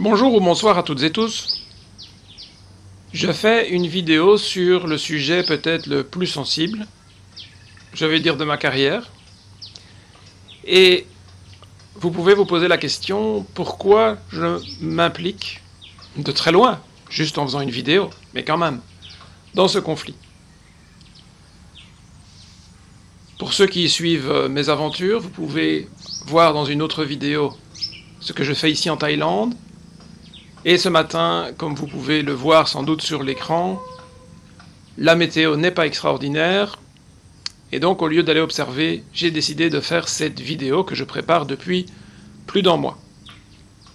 Bonjour ou bonsoir à toutes et tous. Je fais une vidéo sur le sujet peut-être le plus sensible, je vais dire de ma carrière. Et vous pouvez vous poser la question, pourquoi je m'implique de très loin, juste en faisant une vidéo, mais quand même, dans ce conflit. Pour ceux qui suivent mes aventures, vous pouvez voir dans une autre vidéo ce que je fais ici en Thaïlande. Et ce matin, comme vous pouvez le voir sans doute sur l'écran, la météo n'est pas extraordinaire. Et donc, au lieu d'aller observer, j'ai décidé de faire cette vidéo que je prépare depuis plus d'un mois.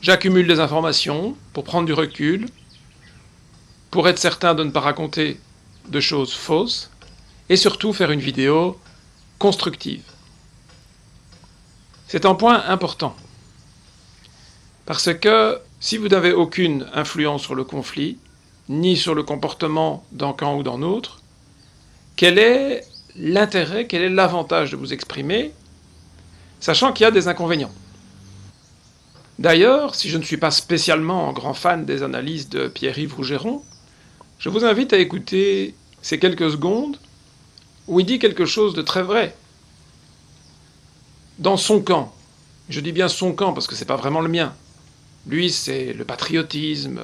J'accumule des informations pour prendre du recul, pour être certain de ne pas raconter de choses fausses, et surtout faire une vidéo constructive. C'est un point important. Parce que si vous n'avez aucune influence sur le conflit, ni sur le comportement d'un camp ou d'un autre, quel est l'intérêt, quel est l'avantage de vous exprimer, sachant qu'il y a des inconvénients. D'ailleurs, si je ne suis pas spécialement un grand fan des analyses de Pierre-Yves Rougeron, je vous invite à écouter ces quelques secondes où il dit quelque chose de très vrai. Dans son camp, je dis bien son camp parce que c'est pas vraiment le mien, lui c'est le patriotisme,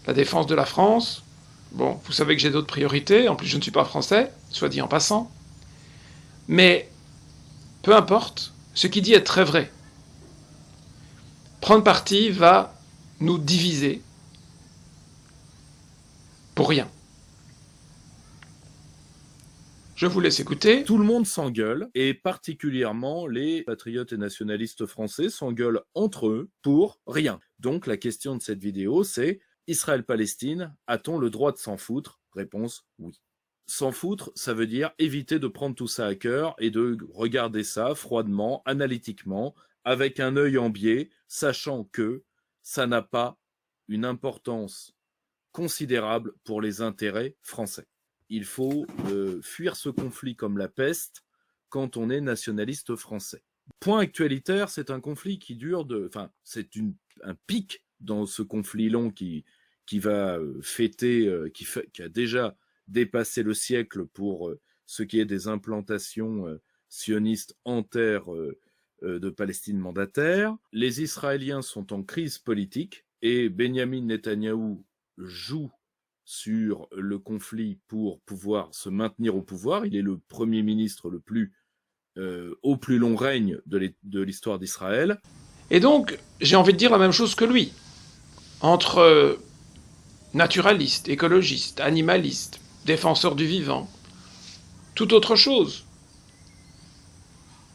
la défense de la France. Bon, vous savez que j'ai d'autres priorités, en plus je ne suis pas français, soit dit en passant. Mais, peu importe, ce qu'il dit est très vrai. Prendre parti va nous diviser pour rien. Je vous laisse écouter. Tout le monde s'engueule, et particulièrement les patriotes et nationalistes français s'engueulent entre eux pour rien. Donc la question de cette vidéo, c'est Israël-Palestine, a-t-on le droit de s'en foutre? Réponse oui. S'en foutre, ça veut dire éviter de prendre tout ça à cœur et de regarder ça froidement, analytiquement, avec un œil en biais, sachant que ça n'a pas une importance considérable pour les intérêts français. Il faut fuir ce conflit comme la peste quand on est nationaliste français. Point actualitaire, c'est un conflit qui dure c'est un pic dans ce conflit long qui va fêter, qui a déjà dépassé le siècle pour ce qui est des implantations sionistes en terre de Palestine mandataire. Les Israéliens sont en crise politique et Benjamin Netanyahou joue sur le conflit pour pouvoir se maintenir au pouvoir. Il est le premier ministre au plus long règne de l'histoire d'Israël. Et donc, j'ai envie de dire la même chose que lui. Entre naturalistes, écologistes, animalistes, défenseurs du vivant, toute autre chose.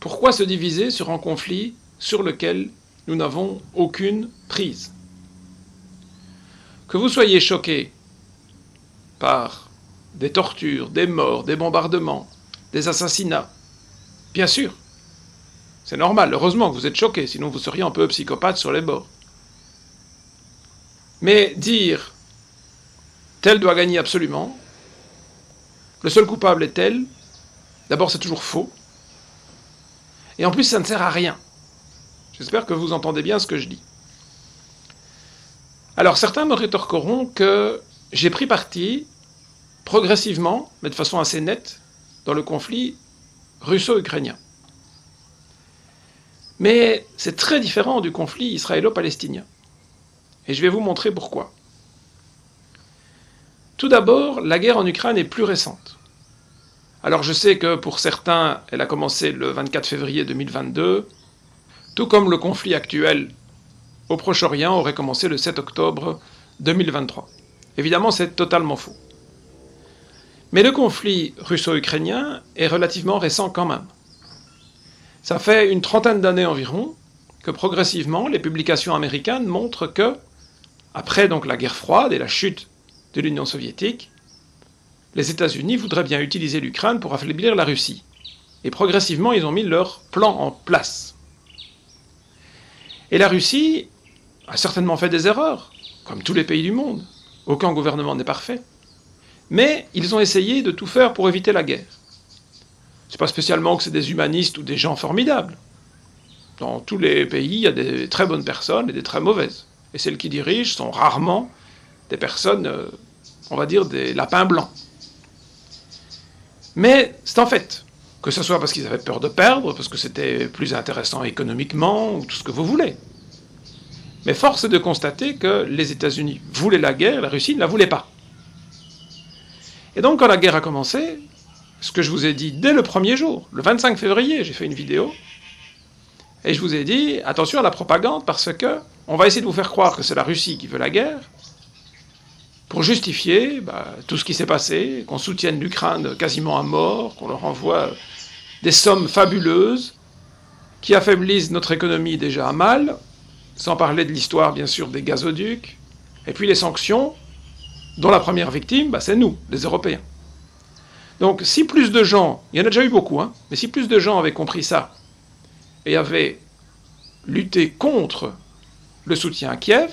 Pourquoi se diviser sur un conflit sur lequel nous n'avons aucune prise? Que vous soyez choqués par des tortures, des morts, des bombardements, des assassinats. Bien sûr, c'est normal, heureusement que vous êtes choqués, sinon vous seriez un peu psychopathe sur les bords. Mais dire « tel doit gagner absolument », le seul coupable est tel, d'abord c'est toujours faux, et en plus ça ne sert à rien. J'espère que vous entendez bien ce que je dis. Alors certains me rétorqueront que j'ai pris parti progressivement, mais de façon assez nette, dans le conflit russo-ukrainien. Mais c'est très différent du conflit israélo-palestinien. Et je vais vous montrer pourquoi. Tout d'abord, la guerre en Ukraine est plus récente. Alors je sais que pour certains, elle a commencé le 24 février 2022, tout comme le conflit actuel au Proche-Orient aurait commencé le 7 octobre 2023. Évidemment, c'est totalement faux. Mais le conflit russo-ukrainien est relativement récent quand même. Ça fait une trentaine d'années environ que progressivement les publications américaines montrent que, après donc la guerre froide et la chute de l'Union soviétique, les États-Unis voudraient bien utiliser l'Ukraine pour affaiblir la Russie. Et progressivement, ils ont mis leur plan en place. Et la Russie a certainement fait des erreurs, comme tous les pays du monde. Aucun gouvernement n'est parfait. Mais ils ont essayé de tout faire pour éviter la guerre. C'est pas spécialement que c'est des humanistes ou des gens formidables. Dans tous les pays, il y a des très bonnes personnes et des très mauvaises. et celles qui dirigent sont rarement des personnes, on va dire, des lapins blancs. Mais c'est en fait, que ce soit parce qu'ils avaient peur de perdre, parce que c'était plus intéressant économiquement, ou tout ce que vous voulez. Mais force est de constater que les États-Unis voulaient la guerre, la Russie ne la voulait pas. Et donc quand la guerre a commencé, ce que je vous ai dit dès le premier jour, le 25 février, j'ai fait une vidéo, et je vous ai dit, attention à la propagande, parce que on va essayer de vous faire croire que c'est la Russie qui veut la guerre, pour justifier tout ce qui s'est passé, qu'on soutienne l'Ukraine quasiment à mort, qu'on leur envoie des sommes fabuleuses, qui affaiblissent notre économie déjà à mal, sans parler de l'histoire, bien sûr, des gazoducs, et puis les sanctions, dont la première victime, c'est nous, les Européens. Donc, si plus de gens, il y en a déjà eu beaucoup, mais si plus de gens avaient compris ça, et avaient lutté contre le soutien à Kiev,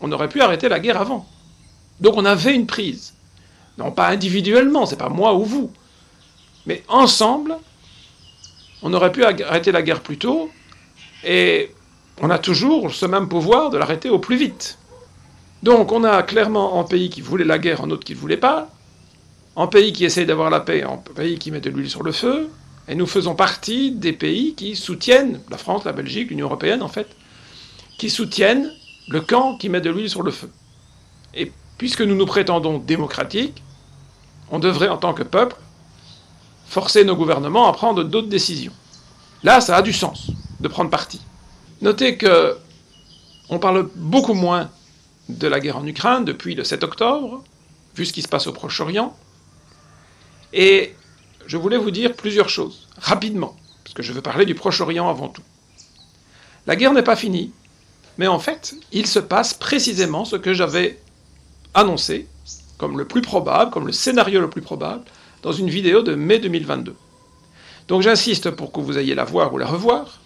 on aurait pu arrêter la guerre avant. Donc on avait une prise. Non pas individuellement, c'est pas moi ou vous, mais ensemble, on aurait pu arrêter la guerre plus tôt, et on a toujours ce même pouvoir de l'arrêter au plus vite. Donc on a clairement un pays qui voulait la guerre, un autre qui ne voulait pas, un pays qui essaye d'avoir la paix, un pays qui met de l'huile sur le feu, et nous faisons partie des pays qui soutiennent, la France, la Belgique, l'Union européenne en fait, qui soutiennent le camp qui met de l'huile sur le feu. Et puisque nous nous prétendons démocratiques, on devrait en tant que peuple forcer nos gouvernements à prendre d'autres décisions. Là, ça a du sens de prendre parti. Notez que on parle beaucoup moins de la guerre en Ukraine depuis le 7 octobre, vu ce qui se passe au Proche-Orient. Et je voulais vous dire plusieurs choses, rapidement, parce que je veux parler du Proche-Orient avant tout. La guerre n'est pas finie, mais en fait, il se passe précisément ce que j'avais annoncé comme le plus probable, comme le scénario le plus probable, dans une vidéo de mai 2022. Donc j'insiste pour que vous ayez la voir ou la revoir,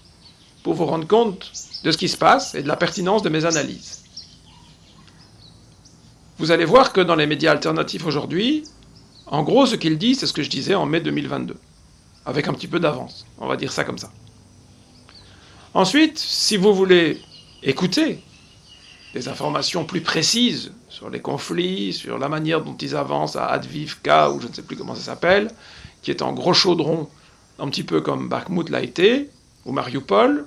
pour vous rendre compte de ce qui se passe et de la pertinence de mes analyses. Vous allez voir que dans les médias alternatifs aujourd'hui, en gros ce qu'ils disent, c'est ce que je disais en mai 2022, avec un petit peu d'avance, on va dire ça comme ça. Ensuite, si vous voulez écouter des informations plus précises sur les conflits, sur la manière dont ils avancent à Advivka, ou je ne sais plus comment ça s'appelle, qui est en gros chaudron, un petit peu comme Bakhmut l'a été, ou Mariupol,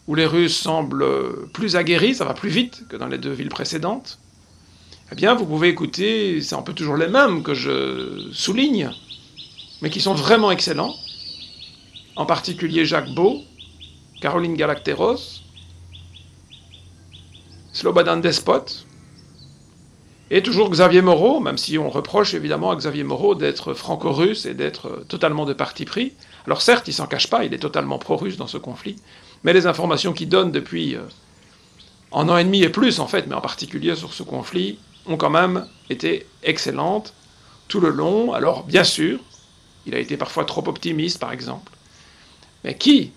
où les Russes semblent plus aguerris, ça va plus vite que dans les deux villes précédentes, eh bien vous pouvez écouter, c'est un peu toujours les mêmes que je souligne, mais qui sont vraiment excellents, en particulier Jacques Beau, Caroline Galacteros, Slobodan Despot, et toujours Xavier Moreau, même si on reproche évidemment à Xavier Moreau d'être franco-russe et d'être totalement de parti pris. Alors certes, il s'en cache pas, il est totalement pro-russe dans ce conflit, mais les informations qu'il donne depuis un an et demi et plus en fait, mais en particulier sur ce conflit, ont quand même été excellentes tout le long. Alors bien sûr, il a été parfois trop optimiste par exemple, mais qui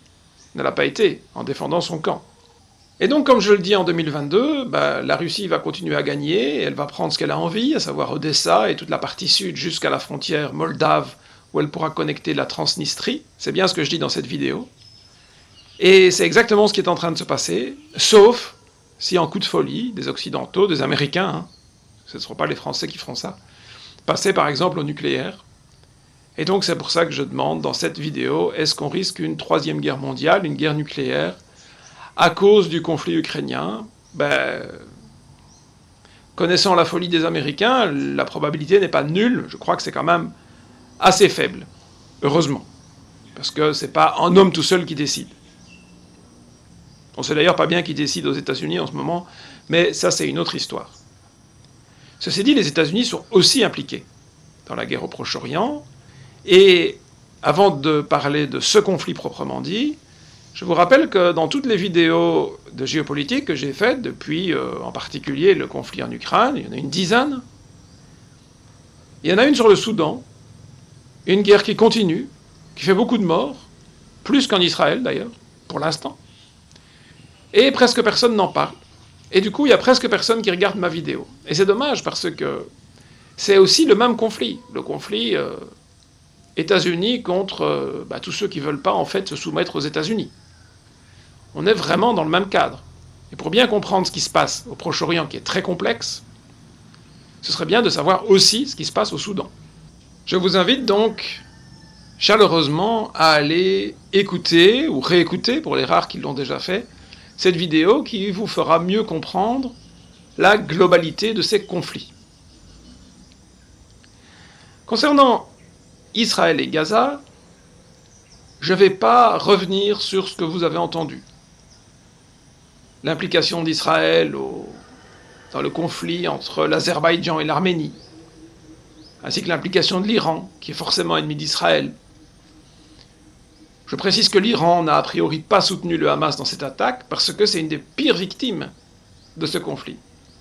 ne l'a pas été en défendant son camp? Et donc, comme je le dis en 2022, la Russie va continuer à gagner, et elle va prendre ce qu'elle a envie, à savoir Odessa et toute la partie sud jusqu'à la frontière moldave, où elle pourra connecter la Transnistrie. C'est bien ce que je dis dans cette vidéo. Et c'est exactement ce qui est en train de se passer, sauf si en coup de folie, des Occidentaux, des Américains, ce ne seront pas les Français qui feront ça, passer par exemple au nucléaire. Et donc c'est pour ça que je demande dans cette vidéo, est-ce qu'on risque une troisième guerre mondiale, une guerre nucléaire, à cause du conflit ukrainien? Connaissant la folie des Américains, la probabilité n'est pas nulle, je crois que c'est quand même assez faible, heureusement, parce que c'est pas un homme tout seul qui décide. On sait d'ailleurs pas bien qui décide aux États-Unis en ce moment, mais ça c'est une autre histoire. Ceci dit, les États-Unis sont aussi impliqués dans la guerre au Proche-Orient, et avant de parler de ce conflit proprement dit, je vous rappelle que dans toutes les vidéos de géopolitique que j'ai faites depuis, en particulier, le conflit en Ukraine, il y en a une dizaine, il y en a une sur le Soudan, une guerre qui continue, qui fait beaucoup de morts, plus qu'en Israël d'ailleurs, pour l'instant, et presque personne n'en parle. Et du coup, il y a presque personne qui regarde ma vidéo. Et c'est dommage parce que c'est aussi le même conflit, le conflit États-Unis contre tous ceux qui ne veulent pas en fait se soumettre aux États-Unis. On est vraiment dans le même cadre. Et pour bien comprendre ce qui se passe au Proche-Orient, qui est très complexe, ce serait bien de savoir aussi ce qui se passe au Soudan. Je vous invite donc chaleureusement à aller écouter ou réécouter, pour les rares qui l'ont déjà fait, cette vidéo qui vous fera mieux comprendre la globalité de ces conflits. Concernant Israël et Gaza, je ne vais pas revenir sur ce que vous avez entendu. L'implication d'Israël dans le conflit entre l'Azerbaïdjan et l'Arménie, ainsi que l'implication de l'Iran, qui est forcément ennemi d'Israël. Je précise que l'Iran n'a a priori pas soutenu le Hamas dans cette attaque, parce que c'est une des pires victimes de ce conflit.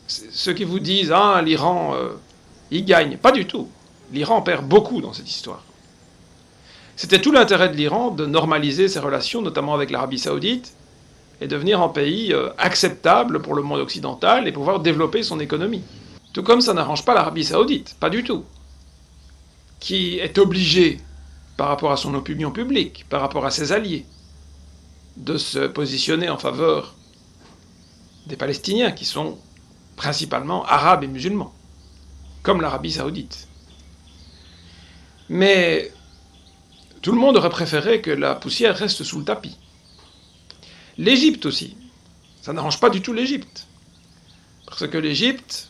Ceux qui vous disent « Ah, l'Iran, il gagne », pas du tout. L'Iran perd beaucoup dans cette histoire. C'était tout l'intérêt de l'Iran de normaliser ses relations, notamment avec l'Arabie Saoudite, et devenir un pays acceptable pour le monde occidental et pouvoir développer son économie. Tout comme ça n'arrange pas l'Arabie Saoudite, pas du tout, qui est obligée, par rapport à son opinion publique, par rapport à ses alliés, de se positionner en faveur des Palestiniens, qui sont principalement arabes et musulmans, comme l'Arabie Saoudite. Mais tout le monde aurait préféré que la poussière reste sous le tapis. L'Égypte aussi. Ça n'arrange pas du tout l'Égypte. Parce que l'Égypte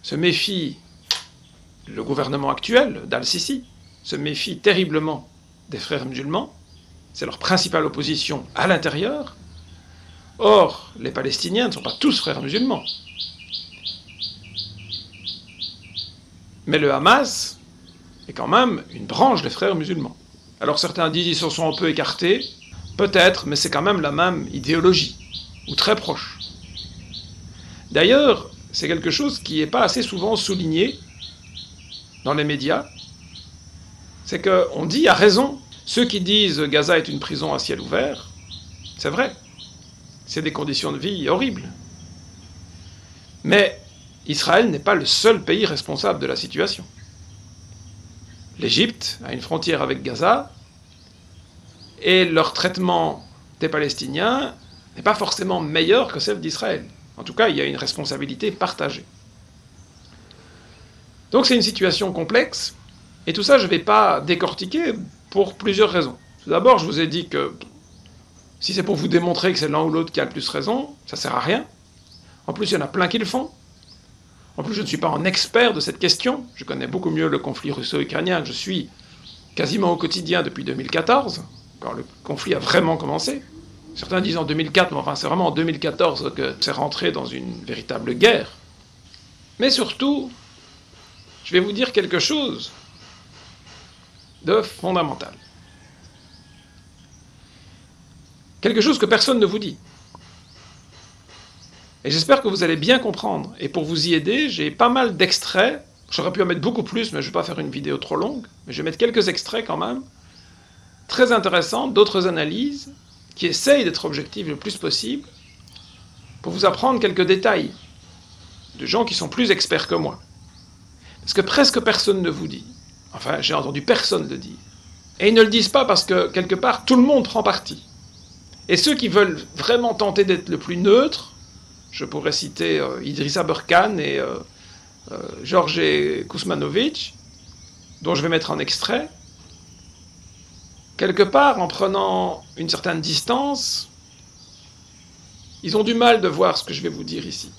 se méfie, le gouvernement actuel d'Al-Sisi, se méfie terriblement des frères musulmans. C'est leur principale opposition à l'intérieur. Or, les Palestiniens ne sont pas tous frères musulmans. Mais le Hamas est quand même une branche des frères musulmans. Alors certains disent qu'ils se sont un peu écartés, peut-être, mais c'est quand même la même idéologie, ou très proche. D'ailleurs, c'est quelque chose qui n'est pas assez souvent souligné dans les médias, c'est qu'on dit à raison, ceux qui disent Gaza est une prison à ciel ouvert, c'est vrai, c'est des conditions de vie horribles. Mais Israël n'est pas le seul pays responsable de la situation. L'Égypte a une frontière avec Gaza, et leur traitement des Palestiniens n'est pas forcément meilleur que celle d'Israël. En tout cas, il y a une responsabilité partagée. Donc c'est une situation complexe, et tout ça je ne vais pas décortiquer pour plusieurs raisons. Tout d'abord, je vous ai dit que si c'est pour vous démontrer que c'est l'un ou l'autre qui a le plus raison, ça ne sert à rien. En plus, il y en a plein qui le font. En plus, je ne suis pas un expert de cette question. Je connais beaucoup mieux le conflit russo-ukrainien. Je suis quasiment au quotidien depuis 2014, quand le conflit a vraiment commencé. Certains disent en 2004, mais enfin c'est vraiment en 2014 que c'est rentré dans une véritable guerre. Mais surtout, je vais vous dire quelque chose de fondamental. Quelque chose que personne ne vous dit. Et j'espère que vous allez bien comprendre. Et pour vous y aider, j'ai pas mal d'extraits. J'aurais pu en mettre beaucoup plus, mais je ne vais pas faire une vidéo trop longue. Mais je vais mettre quelques extraits quand même, très intéressants, d'autres analyses, qui essayent d'être objectives le plus possible, pour vous apprendre quelques détails de gens qui sont plus experts que moi. Parce que presque personne ne vous dit. Enfin, j'ai entendu personne le dire. Et ils ne le disent pas parce que, quelque part, tout le monde prend parti. Et ceux qui veulent vraiment tenter d'être le plus neutre, je pourrais citer Idrissa Berkane et George Kuzmanovic, dont je vais mettre un extrait, quelque part, en prenant une certaine distance, ils ont du mal de voir ce que je vais vous dire ici.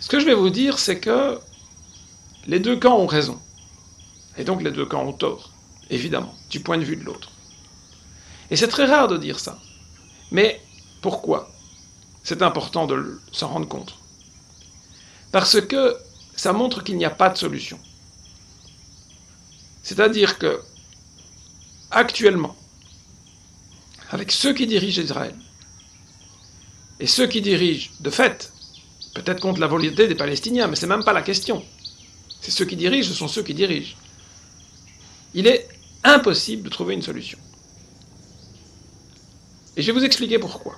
Ce que je vais vous dire, c'est que les deux camps ont raison. Et donc les deux camps ont tort, évidemment, du point de vue de l'autre. Et c'est très rare de dire ça. Mais pourquoi ? C'est important de s'en rendre compte. Parce que ça montre qu'il n'y a pas de solution. C'est-à-dire que, actuellement, avec ceux qui dirigent Israël, et ceux qui dirigent, de fait, peut-être contre la volonté des Palestiniens, mais c'est même pas la question. C'est ceux qui dirigent, ce sont ceux qui dirigent. Il est impossible de trouver une solution. Et je vais vous expliquer pourquoi.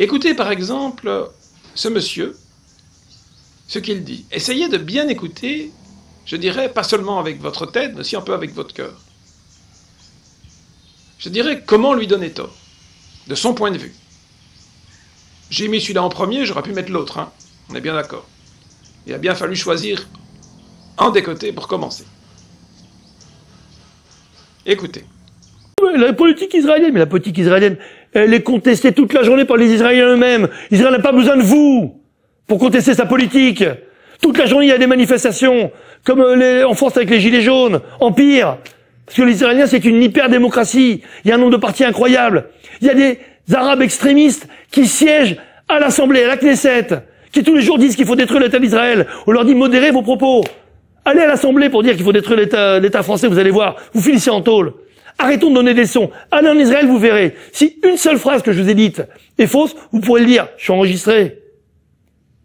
Écoutez par exemple ce monsieur, ce qu'il dit. Essayez de bien écouter, je dirais, pas seulement avec votre tête, mais aussi un peu avec votre cœur. Je dirais comment lui donner tort. de son point de vue. J'ai mis celui-là en premier, j'aurais pu mettre l'autre, hein. On est bien d'accord. Il a bien fallu choisir un des côtés pour commencer. Écoutez. La politique israélienne, mais la politique israélienne, elle est contestée toute la journée par les Israéliens eux-mêmes. Israël n'a pas besoin de vous pour contester sa politique. Toute la journée, il y a des manifestations, comme en France avec les Gilets jaunes, en pire. Parce que les Israéliens, c'est une hyper-démocratie. Il y a un nombre de partis incroyable. Il y a des Arabes extrémistes qui siègent à l'Assemblée, à la Knesset, qui tous les jours disent qu'il faut détruire l'État d'Israël. On leur dit modérez vos propos. Allez à l'Assemblée pour dire qu'il faut détruire l'État français, vous allez voir, vous finissez en tôle. Arrêtons de donner des leçons. Allez en Israël, vous verrez. Si une seule phrase que je vous ai dite est fausse, vous pourrez le dire. Je suis enregistré.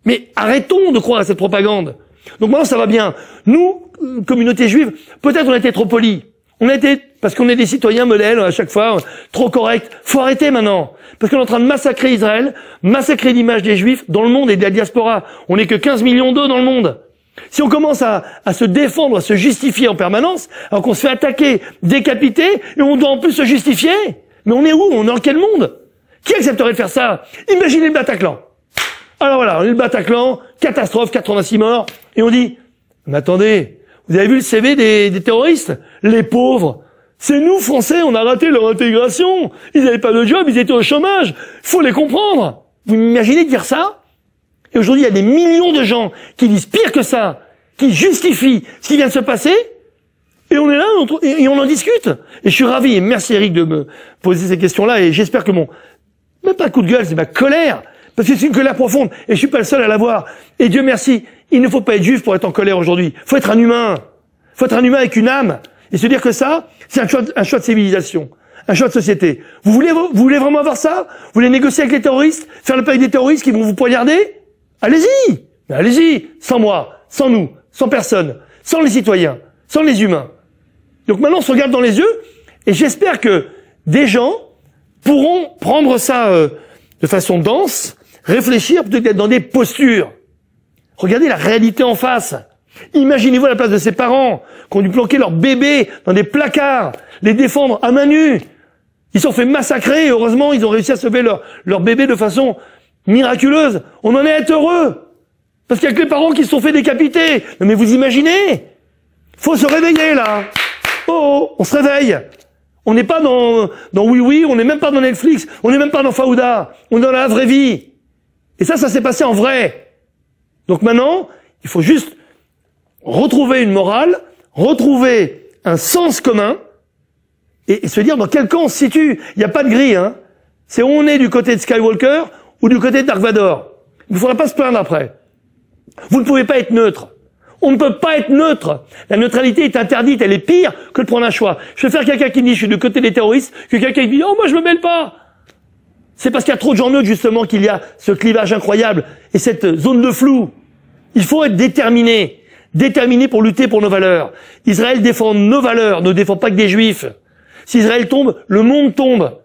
Mais arrêtons de croire à cette propagande. Donc maintenant, ça va bien. Nous, communauté juive, peut-être on a été trop polis. On a été, parce qu'on est des citoyens modèles à chaque fois, trop corrects. Faut arrêter maintenant. Parce qu'on est en train de massacrer Israël, massacrer l'image des juifs dans le monde et de la diaspora. On n'est que 15 millions d'eux dans le monde. Si on commence à se défendre, à se justifier en permanence, alors qu'on se fait attaquer, décapiter, et on doit en plus se justifier, mais on est où? On est dans quel monde? Qui accepterait de faire ça? Imaginez le Bataclan. Alors voilà, le Bataclan, catastrophe, 86 morts, et on dit, mais attendez, vous avez vu le CV des terroristes? Les pauvres. C'est nous, Français, on a raté leur intégration. Ils n'avaient pas de job, ils étaient au chômage. Faut les comprendre. Vous imaginez dire ça? Et aujourd'hui, il y a des millions de gens qui disent pire que ça, qui justifient ce qui vient de se passer, et on est là, et on en discute. Et je suis ravi, et merci Eric de me poser ces questions-là, et j'espère que même pas coup de gueule, c'est ma colère, parce que c'est une colère profonde, et je suis pas le seul à l'avoir. Et Dieu merci, il ne faut pas être juif pour être en colère aujourd'hui. Faut être un humain. Faut être un humain avec une âme. Et se dire que ça, c'est un choix de civilisation. Un choix de société. Vous voulez vraiment avoir ça? Vous voulez négocier avec les terroristes? Faire le paquet des terroristes qui vont vous poignarder? Allez-y! Mais allez-y! Sans moi, sans nous, sans personne, sans les citoyens, sans les humains. Donc maintenant, on se regarde dans les yeux, et j'espère que des gens pourront prendre ça de façon dense, réfléchir plutôt que d'être dans des postures. Regardez la réalité en face. Imaginez-vous à la place de ces parents qui ont dû planquer leurs bébés dans des placards, les défendre à main nue. Ils se sont fait massacrer et heureusement, ils ont réussi à sauver leur bébé de façon miraculeuse. On en est heureux. Parce qu'il y a que les parents qui se sont fait décapiter. Non mais vous imaginez? Faut se réveiller là. Oh, on se réveille. On n'est pas dans Oui Oui, on n'est même pas dans Netflix, on n'est même pas dans Fauda. On est dans la vraie vie. Et ça s'est passé en vrai. Donc maintenant, il faut juste retrouver une morale, retrouver un sens commun, et se dire dans quel camp on se situe. Il n'y a pas de grille, hein. C'est on est du côté de Skywalker ou du côté de Dark Vador. Il ne faudra pas se plaindre après. Vous ne pouvez pas être neutre. On ne peut pas être neutre. La neutralité est interdite, elle est pire que de prendre un choix. Je préfère quelqu'un qui dit je suis du côté des terroristes que quelqu'un qui dit oh moi je me mêle pas. C'est parce qu'il y a trop de gens neutres justement qu'il y a ce clivage incroyable et cette zone de flou. Il faut être déterminé. Déterminé pour lutter pour nos valeurs. Israël défend nos valeurs, ne défend pas que des juifs. Si Israël tombe, le monde tombe.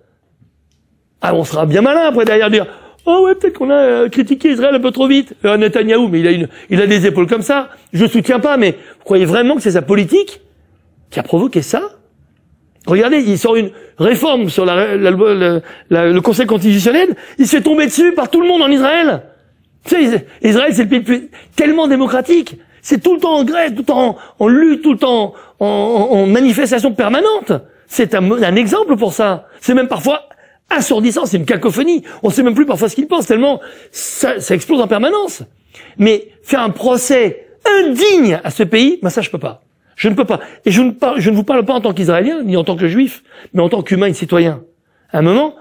Ah, on sera bien malin après derrière dire oh ouais, peut-être qu'on a critiqué Israël un peu trop vite. Netanyahou, mais il a des épaules comme ça. Je soutiens pas, mais vous croyez vraiment que c'est sa politique qui a provoqué ça? Regardez, il sort une réforme sur le Conseil constitutionnel, il se fait tomber dessus par tout le monde en Israël. Tu sais, Israël, c'est le pays le plus tellement démocratique. C'est tout le temps en grève, tout le temps en lutte, tout le temps en manifestation permanente. C'est un exemple pour ça. C'est même parfois assourdissant, c'est une cacophonie. On sait même plus parfois ce qu'ils pensent, tellement ça explose en permanence. Mais faire un procès indigne à ce pays, ça je peux pas. Je ne peux pas. Et je ne vous parle pas en tant qu'Israélien, ni en tant que Juif, mais en tant qu'humain et citoyen. À un moment,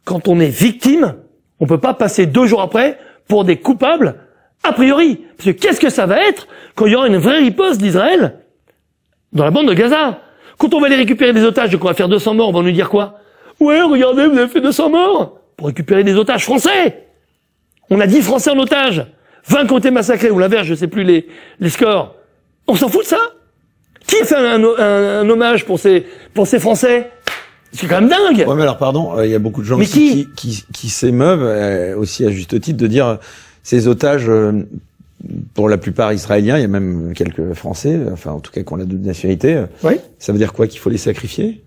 quand on est victime, on peut pas passer 2 jours après pour des coupables a priori. Parce que qu'est-ce que ça va être quand il y aura une vraie riposte d'Israël dans la bande de Gaza? Quand on va aller récupérer des otages, qu'on va faire 200 morts, on va nous dire quoi? Ouais, regardez, vous avez fait 200 morts pour récupérer des otages français. On a 10 Français en otage. 20 qui ont été massacrés, ou l'inverse, je sais plus les scores. On s'en fout de ça? Qui a fait un hommage pour ces Français? C'est quand même dingue. Ouais, mais alors pardon, il y a beaucoup de gens qui s'émeuvent, aussi à juste titre, de dire ces otages, pour la plupart israéliens, il y a même quelques Français, enfin en tout cas qui ont la double nationalité. Oui. Ça veut dire quoi? Qu'il faut les sacrifier?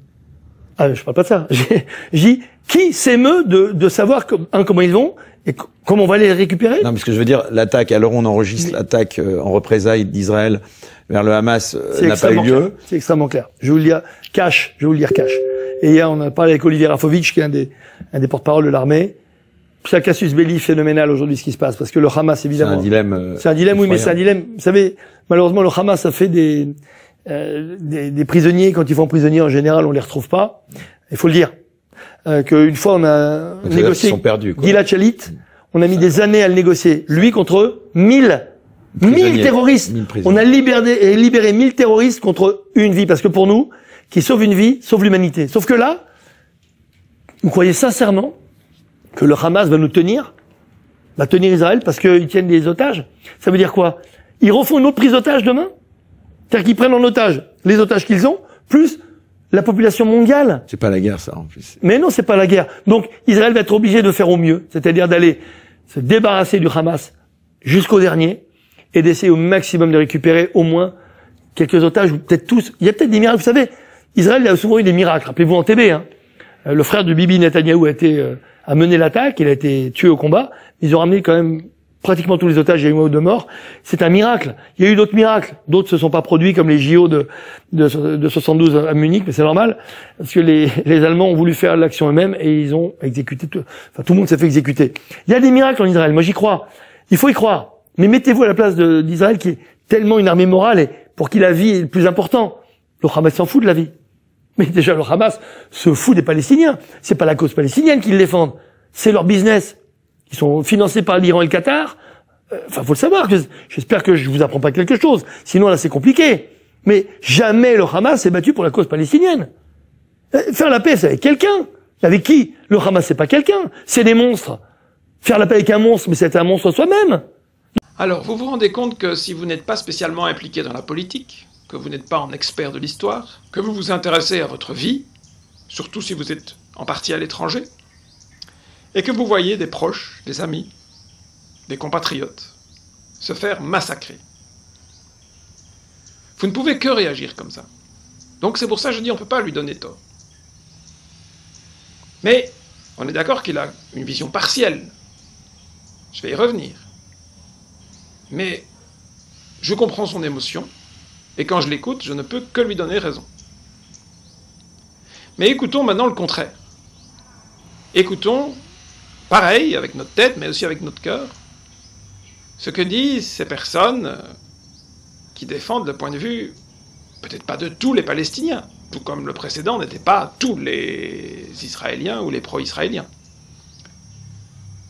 Ah, je parle pas de ça. J'ai dit, qui s'émeut de savoir comment ils vont et comment on va les récupérer? Non, mais ce que je veux dire, l'attaque, alors on enregistre l'attaque en représailles d'Israël vers le Hamas n'a pas eu lieu. C'est extrêmement clair. Je vais vous le dire cash. Et hier, on a parlé avec Olivier Rafovitch, qui est un des porte-parole de l'armée. C'est un casus belli phénoménal aujourd'hui, ce qui se passe, parce que le Hamas, évidemment. C'est un dilemme. C'est un dilemme, oui, mais c'est un dilemme. Vous savez, malheureusement, le Hamas a fait des prisonniers. Quand ils font prisonniers, en général, on les retrouve pas. Il faut le dire. Qu'une fois, on a négocié Gilad Shalit, on a mis des années à le négocier. Lui contre 1000 terroristes. On a libéré 1000 terroristes contre une vie. Parce que pour nous, qui sauve une vie, sauve l'humanité. Sauf que là, vous croyez sincèrement que le Hamas va tenir Israël parce qu'ils tiennent des otages? Ça veut dire quoi? Ils refont une autre prise d'otages demain? C'est-à-dire qu'ils prennent en otage les otages qu'ils ont, plus la population mondiale. C'est pas la guerre, ça, en plus. Mais non, c'est pas la guerre. Donc, Israël va être obligé de faire au mieux. C'est-à-dire d'aller se débarrasser du Hamas jusqu'au dernier et d'essayer au maximum de récupérer au moins quelques otages, ou peut-être tous. Il y a peut-être des miracles. Vous savez, Israël a souvent eu des miracles. Rappelez-vous Entebbe, hein. Le frère de Bibi Netanyahou a mené l'attaque, il a été tué au combat. Ils ont ramené quand même pratiquement tous les otages, il y a eu un ou deux morts. C'est un miracle. Il y a eu d'autres miracles. D'autres se sont pas produits, comme les JO de 72 à Munich, mais c'est normal, parce que les Allemands ont voulu faire l'action eux-mêmes et ils ont exécuté tout le monde s'est fait exécuter. Il y a des miracles en Israël. Moi, j'y crois. Il faut y croire. Mais mettez-vous à la place d'Israël, qui est tellement une armée morale et pour qui la vie est le plus important. Le Hamas s'en fout de la vie. Mais déjà, le Hamas se fout des Palestiniens. C'est pas la cause palestinienne qu'ils défendent. C'est leur business. Ils sont financés par l'Iran et le Qatar. Faut le savoir. J'espère que je vous apprends pas quelque chose. Sinon, là, c'est compliqué. Mais jamais le Hamas s'est battu pour la cause palestinienne. Faire la paix, c'est avec quelqu'un. Avec qui? Le Hamas, c'est pas quelqu'un. C'est des monstres. Faire la paix avec un monstre, mais c'est un monstre soi-même. Alors, vous vous rendez compte que si vous n'êtes pas spécialement impliqué dans la politique, que vous n'êtes pas un expert de l'histoire, que vous vous intéressez à votre vie, surtout si vous êtes en partie à l'étranger, et que vous voyez des proches, des amis, des compatriotes se faire massacrer. Vous ne pouvez que réagir comme ça. Donc c'est pour ça que je dis on ne peut pas lui donner tort. Mais on est d'accord qu'il a une vision partielle. Je vais y revenir. Mais je comprends son émotion, et quand je l'écoute, je ne peux que lui donner raison. Mais écoutons maintenant le contraire. Écoutons, pareil, avec notre tête, mais aussi avec notre cœur, ce que disent ces personnes qui défendent le point de vue, peut-être pas de tous les Palestiniens, tout comme le précédent n'était pas tous les Israéliens ou les pro-israéliens.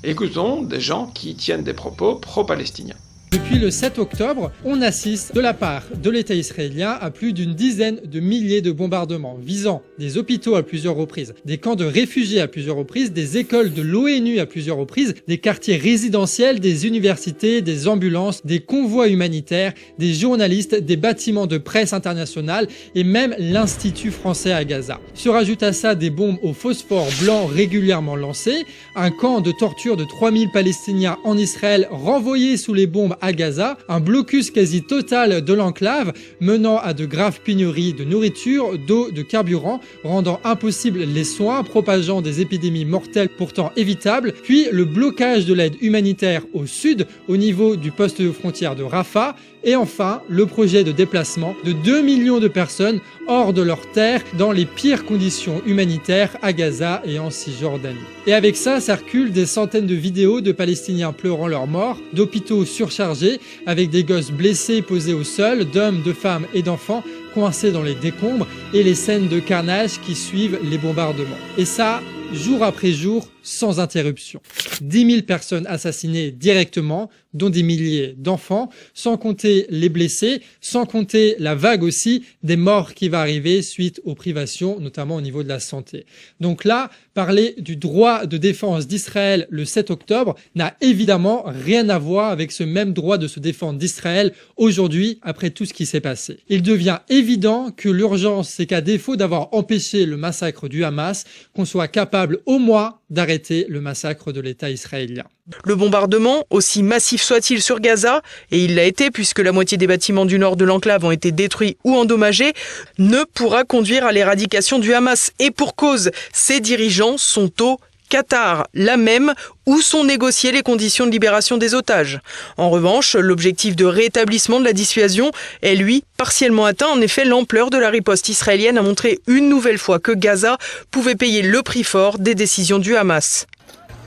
Écoutons des gens qui tiennent des propos pro-palestiniens. Depuis le 7 octobre, on assiste de la part de l'État israélien à plus d'une dizaine de milliers de bombardements visant des hôpitaux à plusieurs reprises, des camps de réfugiés à plusieurs reprises, des écoles de l'ONU à plusieurs reprises, des quartiers résidentiels, des universités, des ambulances, des convois humanitaires, des journalistes, des bâtiments de presse internationale et même l'Institut français à Gaza. Se rajoutent à ça des bombes au phosphore blanc régulièrement lancées, un camp de torture de 3000 Palestiniens en Israël renvoyés sous les bombes à Gaza, un blocus quasi total de l'enclave menant à de graves pénuries de nourriture, d'eau, de carburant, rendant impossibles les soins, propageant des épidémies mortelles pourtant évitables, puis le blocage de l'aide humanitaire au sud, au niveau du poste de frontière de Rafah, et enfin le projet de déplacement de 2 millions de personnes hors de leur terre dans les pires conditions humanitaires à Gaza et en Cisjordanie. Et avec ça circulent des centaines de vidéos de Palestiniens pleurant leur mort, d'hôpitaux surchargés avec des gosses blessés posés au sol, d'hommes, de femmes et d'enfants coincés dans les décombres et les scènes de carnage qui suivent les bombardements. Et ça, jour après jour, sans interruption. 10 000 personnes assassinées directement, dont des milliers d'enfants, sans compter les blessés, sans compter la vague aussi des morts qui va arriver suite aux privations, notamment au niveau de la santé. Donc là, parler du droit de défense d'Israël le 7 octobre n'a évidemment rien à voir avec ce même droit de se défendre d'Israël aujourd'hui, après tout ce qui s'est passé. Il devient évident que l'urgence, c'est qu'à défaut d'avoir empêché le massacre du Hamas, qu'on soit capable au moins d'arrêter le massacre de l'État israélien. Le bombardement, aussi massif soit-il sur Gaza, et il l'a été puisque la moitié des bâtiments du nord de l'enclave ont été détruits ou endommagés, ne pourra conduire à l'éradication du Hamas. Et pour cause, ses dirigeants sont au Qatar, là même où sont négociées les conditions de libération des otages. En revanche, l'objectif de rétablissement de la dissuasion est, lui, partiellement atteint. En effet, l'ampleur de la riposte israélienne a montré une nouvelle fois que Gaza pouvait payer le prix fort des décisions du Hamas.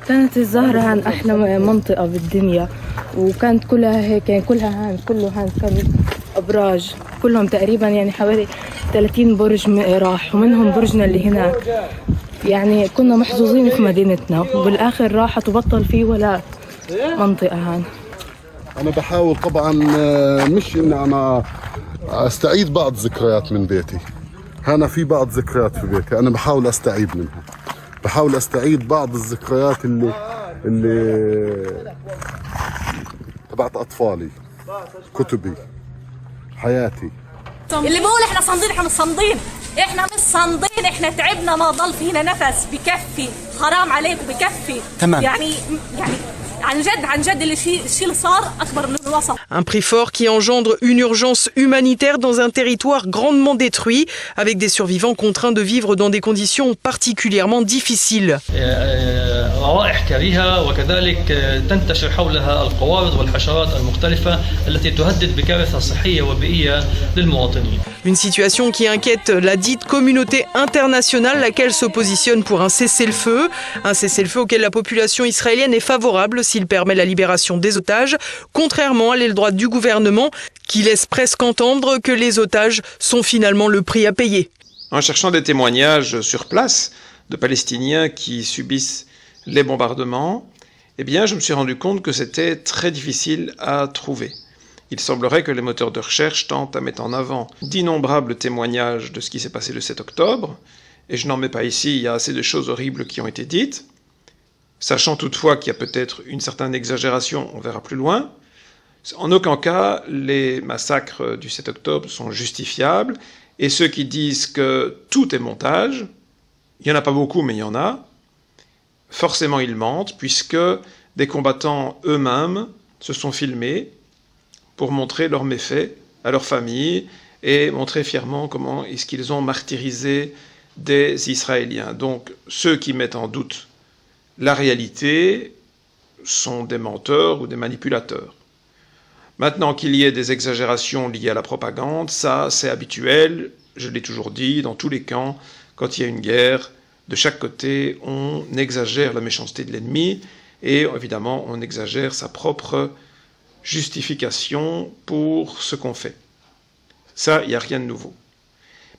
كانت الزهرة عن أحلى منطقة بالدنيا وكانت كلها هيك يعني كلها هان كله هان كان أبراج كلهم تقريبا يعني حوالي 30 برج راح ومنهم برجنا اللي هناك يعني كنا محظوظين في مدينتنا وبالآخر راحت وبطل فيه ولا منطقة هان. أنا بحاول طبعا مش إني أنا أستعيد بعض ذكريات من بيتي. أنا في بعض ذكريات في بيتي أنا بحاول أستعيد منها. بحاول استعيد بعض الذكريات اللي تبعت اطفالي كتبي حياتي اللي بقول احنا صامدين احنا مش صامدين احنا تعبنا ما ضل فينا نفس بكفي حرام عليكم بكفي تمام يعني عن جد الشيء اللي صار اكبر من الوصف. Un prix fort qui engendre une urgence humanitaire dans un territoire grandement détruit, avec des survivants contraints de vivre dans des conditions particulièrement difficiles. روائح كريهة وكذلك تنتشر حولها القوارض والحشرات المختلفة التي تهدد بكارثة صحية وبيئية للمواطنين. Une situation qui inquiète la dite communauté internationale, laquelle se positionne pour un cessez-le-feu auquel la population israélienne est favorable s'il permet la libération des otages, contrairement à l'aile droite du gouvernement qui laisse presque entendre que les otages sont finalement le prix à payer. En cherchant des témoignages sur place de Palestiniens qui subissent les bombardements, eh bien, je me suis rendu compte que c'était très difficile à trouver. Il semblerait que les moteurs de recherche tentent à mettre en avant d'innombrables témoignages de ce qui s'est passé le 7 octobre, et je n'en mets pas ici, il y a assez de choses horribles qui ont été dites, sachant toutefois qu'il y a peut-être une certaine exagération, on verra plus loin. En aucun cas, les massacres du 7 octobre sont justifiables, et ceux qui disent que tout est montage, il n'y en a pas beaucoup, mais il y en a, forcément ils mentent, puisque des combattants eux-mêmes se sont filmés pour montrer leurs méfaits à leur famille et montrer fièrement comment est-ce qu'ils ont martyrisé des Israéliens. Donc ceux qui mettent en doute la réalité sont des menteurs ou des manipulateurs. Maintenant qu'il y ait des exagérations liées à la propagande, ça c'est habituel, je l'ai toujours dit, dans tous les camps, quand il y a une guerre, de chaque côté, on exagère la méchanceté de l'ennemi et évidemment on exagère sa propre justification pour ce qu'on fait. Ça, il n'y a rien de nouveau.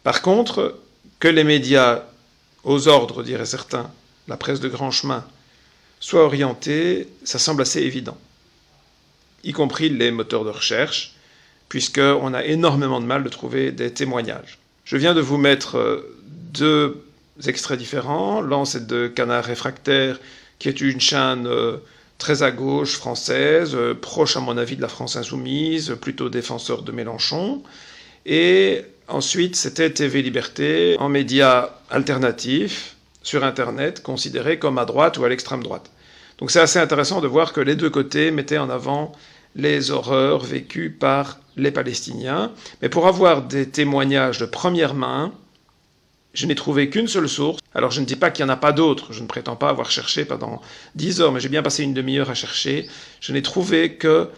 Par contre, que les médias, aux ordres, diraient certains, la presse de grand chemin, soient orientés, ça semble assez évident. Y compris les moteurs de recherche, puisqu'on a énormément de mal de trouver des témoignages. Je viens de vous mettre deux extraits différents. L'un, c'est de Canard Réfractaire, qui est une chaîne très à gauche française, proche à mon avis de la France Insoumise, plutôt défenseur de Mélenchon. Et ensuite, c'était TV Liberté, en médias alternatifs, sur Internet, considérés comme à droite ou à l'extrême droite. Donc c'est assez intéressant de voir que les deux côtés mettaient en avant les horreurs vécues par les Palestiniens. Mais pour avoir des témoignages de première main, je n'ai trouvé qu'une seule source. Alors je ne dis pas qu'il n'y en a pas d'autres, je ne prétends pas avoir cherché pendant 10 heures, mais j'ai bien passé une demi-heure à chercher. Je n'ai trouvé que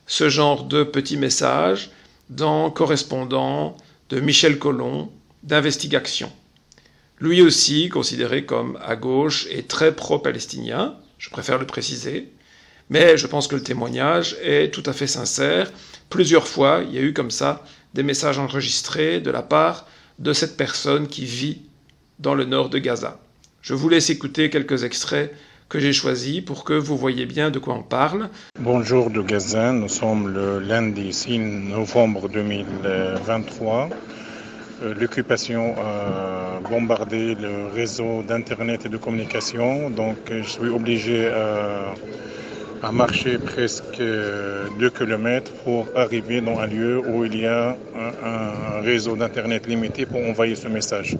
ce genre de petits messages dans Correspondant de Michel Colomb d'Investigation. Lui aussi considéré comme à gauche et très pro-palestinien, je préfère le préciser, mais je pense que le témoignage est tout à fait sincère. Plusieurs fois, il y a eu comme ça des messages enregistrés de la part de cette personne qui vit dans le nord de Gaza. Je vous laisse écouter quelques extraits que j'ai choisis pour que vous voyez bien de quoi on parle. Bonjour de Gaza, nous sommes le lundi 6 novembre 2023. L'occupation a bombardé le réseau d'internet et de communication, donc je suis obligé à marcher presque 2 km pour arriver dans un lieu où il y a un réseau d'internet limité pour envoyer ce message.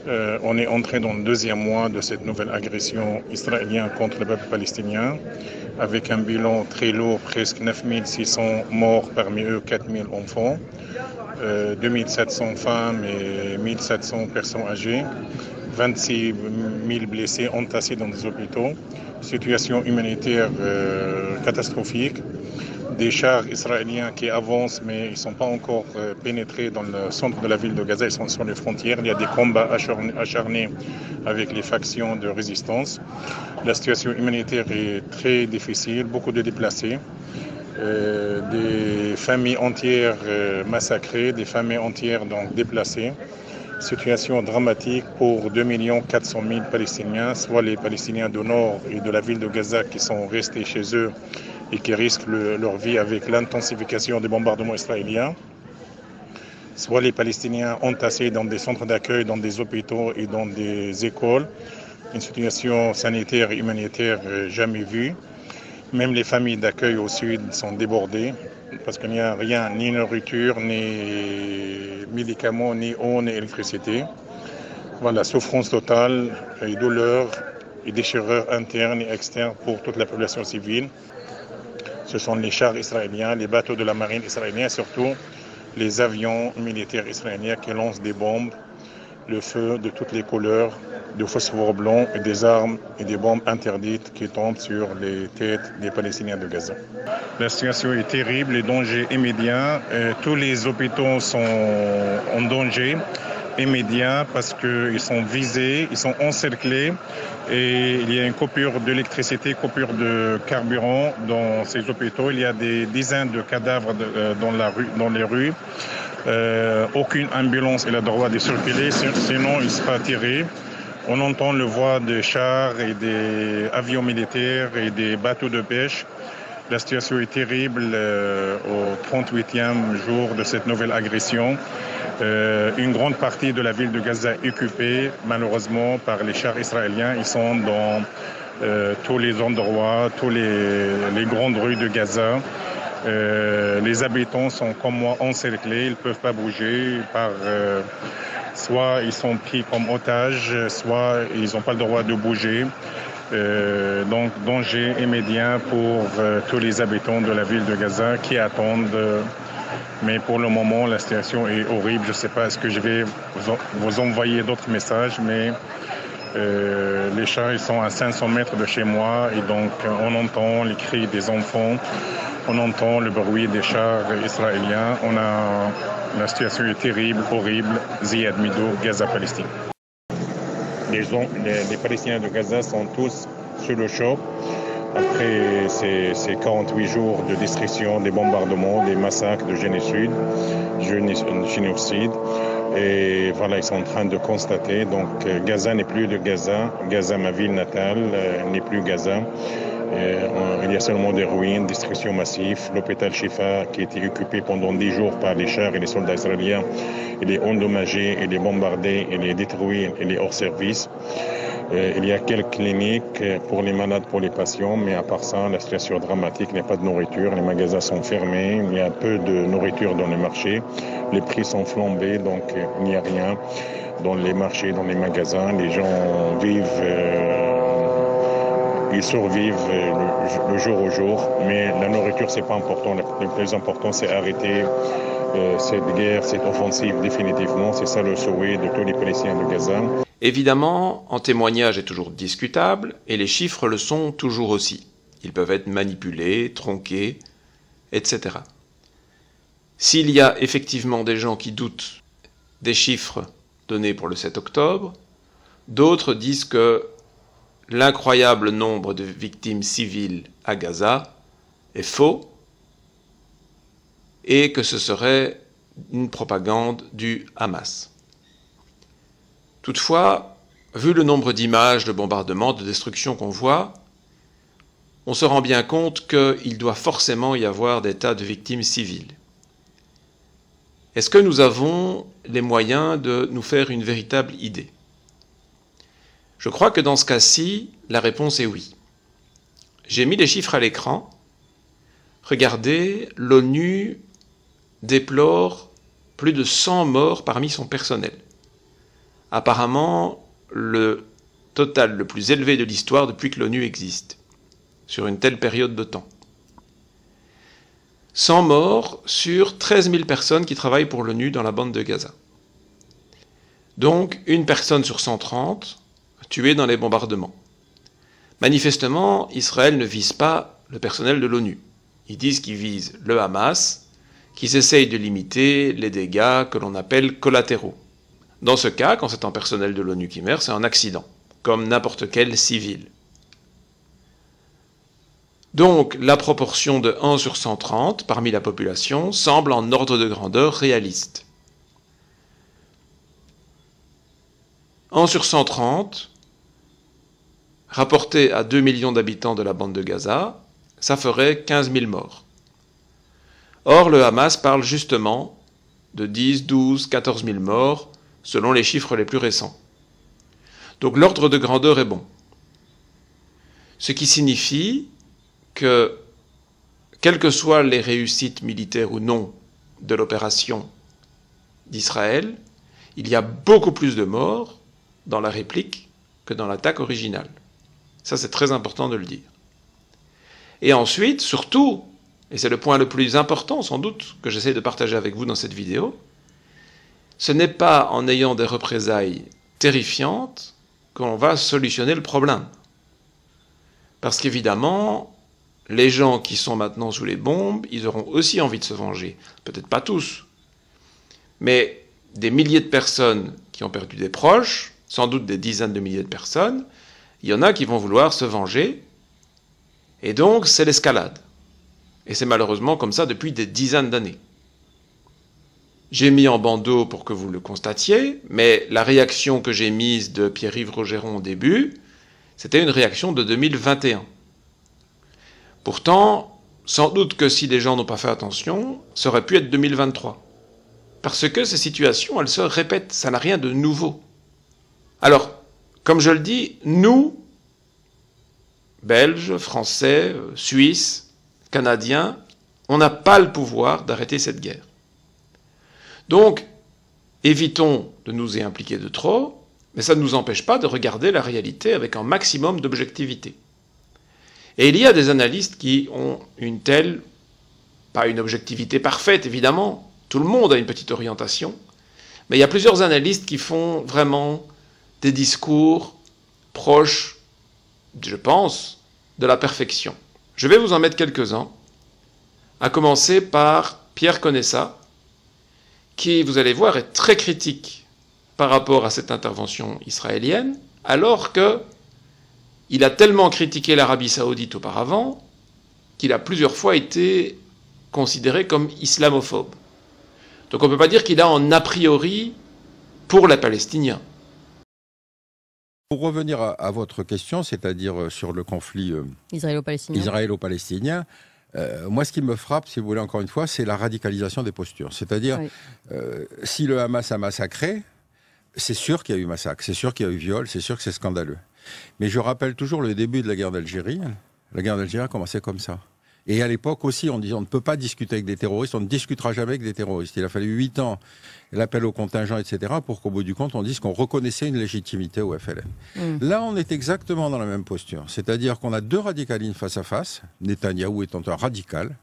On est entré dans le deuxième mois de cette nouvelle agression israélienne contre le peuple palestinien, avec un bilan très lourd, presque 9600 morts, parmi eux 4000 enfants, 2700 femmes et 1700 personnes âgées, 26 000 blessés entassés dans des hôpitaux, situation humanitaire catastrophique. Des chars israéliens qui avancent, mais ils ne sont pas encore pénétrés dans le centre de la ville de Gaza, ils sont sur les frontières. Il y a des combats acharnés avec les factions de résistance. La situation humanitaire est très difficile, beaucoup de déplacés, des familles entières massacrées, des familles entières donc déplacées. Situation dramatique pour 2 400 000 Palestiniens, soit les Palestiniens du nord et de la ville de Gaza qui sont restés chez eux et qui risquent leur vie avec l'intensification des bombardements israéliens, soit les Palestiniens entassés dans des centres d'accueil, dans des hôpitaux et dans des écoles. Une situation sanitaire et humanitaire jamais vue. Même les familles d'accueil au sud sont débordées parce qu'il n'y a rien, ni nourriture, ni médicaments, ni eau, ni électricité. Voilà, souffrance totale et douleur et déchirure interne et externe pour toute la population civile. Ce sont les chars israéliens, les bateaux de la marine israélienne, surtout les avions militaires israéliens qui lancent des bombes, le feu de toutes les couleurs, du phosphore blanc et des armes et des bombes interdites qui tombent sur les têtes des Palestiniens de Gaza. La situation est terrible, les dangers immédiats. Tous les hôpitaux sont en danger immédiat parce qu'ils sont visés, ils sont encerclés et il y a une coupure d'électricité, coupure de carburant dans ces hôpitaux. Il y a des dizaines de cadavres dans les rues. Aucune ambulance n'a le droit de circuler, sinon il sera tiré. On entend le voix des chars et des avions militaires et des bateaux de pêche. La situation est terrible au 38e jour de cette nouvelle agression. Une grande partie de la ville de Gaza est occupée, malheureusement, par les chars israéliens. Ils sont dans tous les endroits, tous les grandes rues de Gaza. Les habitants sont comme moi encerclés, ils ne peuvent pas bouger. Soit ils sont pris comme otages, soit ils n'ont pas le droit de bouger. Donc danger immédiat pour tous les habitants de la ville de Gaza qui attendent. Mais pour le moment, la situation est horrible. Je ne sais pas, est-ce que je vais vous envoyer d'autres messages, mais les chars ils sont à 500 mètres de chez moi et donc on entend les cris des enfants, on entend le bruit des chars israéliens. La situation est terrible, horrible. Ziad Mido, Gaza, Palestine. Les Palestiniens de Gaza sont tous sous le choc. Après ces 48 jours de destruction, des bombardements, des massacres, de génocide. Et voilà, ils sont en train de constater. Donc Gaza n'est plus de Gaza. Gaza, ma ville natale, n'est plus Gaza. Il y a seulement des ruines, destruction massive. L'hôpital Shifa, qui a été occupé pendant 10 jours par les chars et les soldats israéliens, il est endommagé, il est bombardé, il est détruit, il est hors service. Il y a quelques cliniques pour les malades, pour les patients, mais à part ça, la situation dramatique, il n'y a pas de nourriture, les magasins sont fermés, il y a peu de nourriture dans les marchés, les prix sont flambés, donc il n'y a rien dans les marchés, dans les magasins. Les gens vivent, ils survivent le jour au jour, mais la nourriture, c'est pas important. Le plus important, c'est arrêter cette guerre, cette offensive définitivement. C'est ça le souhait de tous les Palestiniens de Gaza. Évidemment, en témoignage est toujours discutable, et les chiffres le sont toujours aussi. Ils peuvent être manipulés, tronqués, etc. S'il y a effectivement des gens qui doutent des chiffres donnés pour le 7 octobre, d'autres disent que l'incroyable nombre de victimes civiles à Gaza est faux, et que ce serait une propagande du Hamas. Toutefois, vu le nombre d'images, de bombardements, de destructions qu'on voit, on se rend bien compte qu'il doit forcément y avoir des tas de victimes civiles. Est-ce que nous avons les moyens de nous faire une véritable idée? Je crois que dans ce cas-ci, la réponse est oui. J'ai mis les chiffres à l'écran. Regardez, l'ONU déplore plus de 100 morts parmi son personnel. apparemment le total le plus élevé de l'histoire depuis que l'ONU existe, sur une telle période de temps. 100 morts sur 13 000 personnes qui travaillent pour l'ONU dans la bande de Gaza. Donc, une personne sur 130 tuée dans les bombardements. Manifestement, Israël ne vise pas le personnel de l'ONU. Ils disent qu'ils visent le Hamas, qu'ils essayent de limiter les dégâts que l'on appelle collatéraux. Dans ce cas, quand c'est un personnel de l'ONU qui meurt, c'est un accident, comme n'importe quel civil. Donc, la proportion de 1 sur 130 parmi la population semble en ordre de grandeur réaliste. 1 sur 130, rapporté à 2 millions d'habitants de la bande de Gaza, ça ferait 15 000 morts. Or, le Hamas parle justement de 10, 12, 14 000 morts, selon les chiffres les plus récents. Donc l'ordre de grandeur est bon. Ce qui signifie que, quelles que soient les réussites militaires ou non de l'opération d'Israël, il y a beaucoup plus de morts dans la réplique que dans l'attaque originale. Ça, c'est très important de le dire. Et ensuite, surtout, et c'est le point le plus important sans doute que j'essaie de partager avec vous dans cette vidéo, ce n'est pas en ayant des représailles terrifiantes qu'on va solutionner le problème. Parce qu'évidemment, les gens qui sont maintenant sous les bombes, ils auront aussi envie de se venger. Peut-être pas tous, mais des milliers de personnes qui ont perdu des proches, sans doute des dizaines de milliers de personnes, il y en a qui vont vouloir se venger, et donc c'est l'escalade. Et c'est malheureusement comme ça depuis des dizaines d'années. J'ai mis en bandeau pour que vous le constatiez, mais la réaction que j'ai mise de Pierre-Yves Rogeron au début, c'était une réaction de 2021. Pourtant, sans doute que si les gens n'ont pas fait attention, ça aurait pu être 2023. Parce que ces situations, elles se répètent, ça n'a rien de nouveau. Alors, comme je le dis, nous, Belges, Français, Suisses, Canadiens, on n'a pas le pouvoir d'arrêter cette guerre. Donc, évitons de nous y impliquer de trop, mais ça ne nous empêche pas de regarder la réalité avec un maximum d'objectivité. Et il y a des analystes qui ont une telle, pas une objectivité parfaite évidemment, tout le monde a une petite orientation, mais il y a plusieurs analystes qui font vraiment des discours proches, je pense, de la perfection. Je vais vous en mettre quelques-uns, à commencer par Pierre Conessa, qui, vous allez voir, est très critique par rapport à cette intervention israélienne, alors qu'il a tellement critiqué l'Arabie saoudite auparavant qu'il a plusieurs fois été considéré comme islamophobe. Donc on ne peut pas dire qu'il a un a priori pour les Palestiniens. Pour revenir à votre question, c'est-à-dire sur le conflit israélo-palestinien, moi, ce qui me frappe, si vous voulez, encore une fois, c'est la radicalisation des postures. C'est-à-dire, si le Hamas a massacré, c'est sûr qu'il y a eu massacre, c'est sûr qu'il y a eu viol, c'est sûr que c'est scandaleux. Mais je rappelle toujours le début de la guerre d'Algérie. La guerre d'Algérie a commencé comme ça. Et à l'époque aussi, on disait on ne peut pas discuter avec des terroristes, on ne discutera jamais avec des terroristes. Il a fallu 8 ans, l'appel au contingent, etc., pour qu'au bout du compte, on dise qu'on reconnaissait une légitimité au FLN. Là, on est exactement dans la même posture. C'est-à-dire qu'on a deux radicalismes face à face, Netanyahou étant un radical,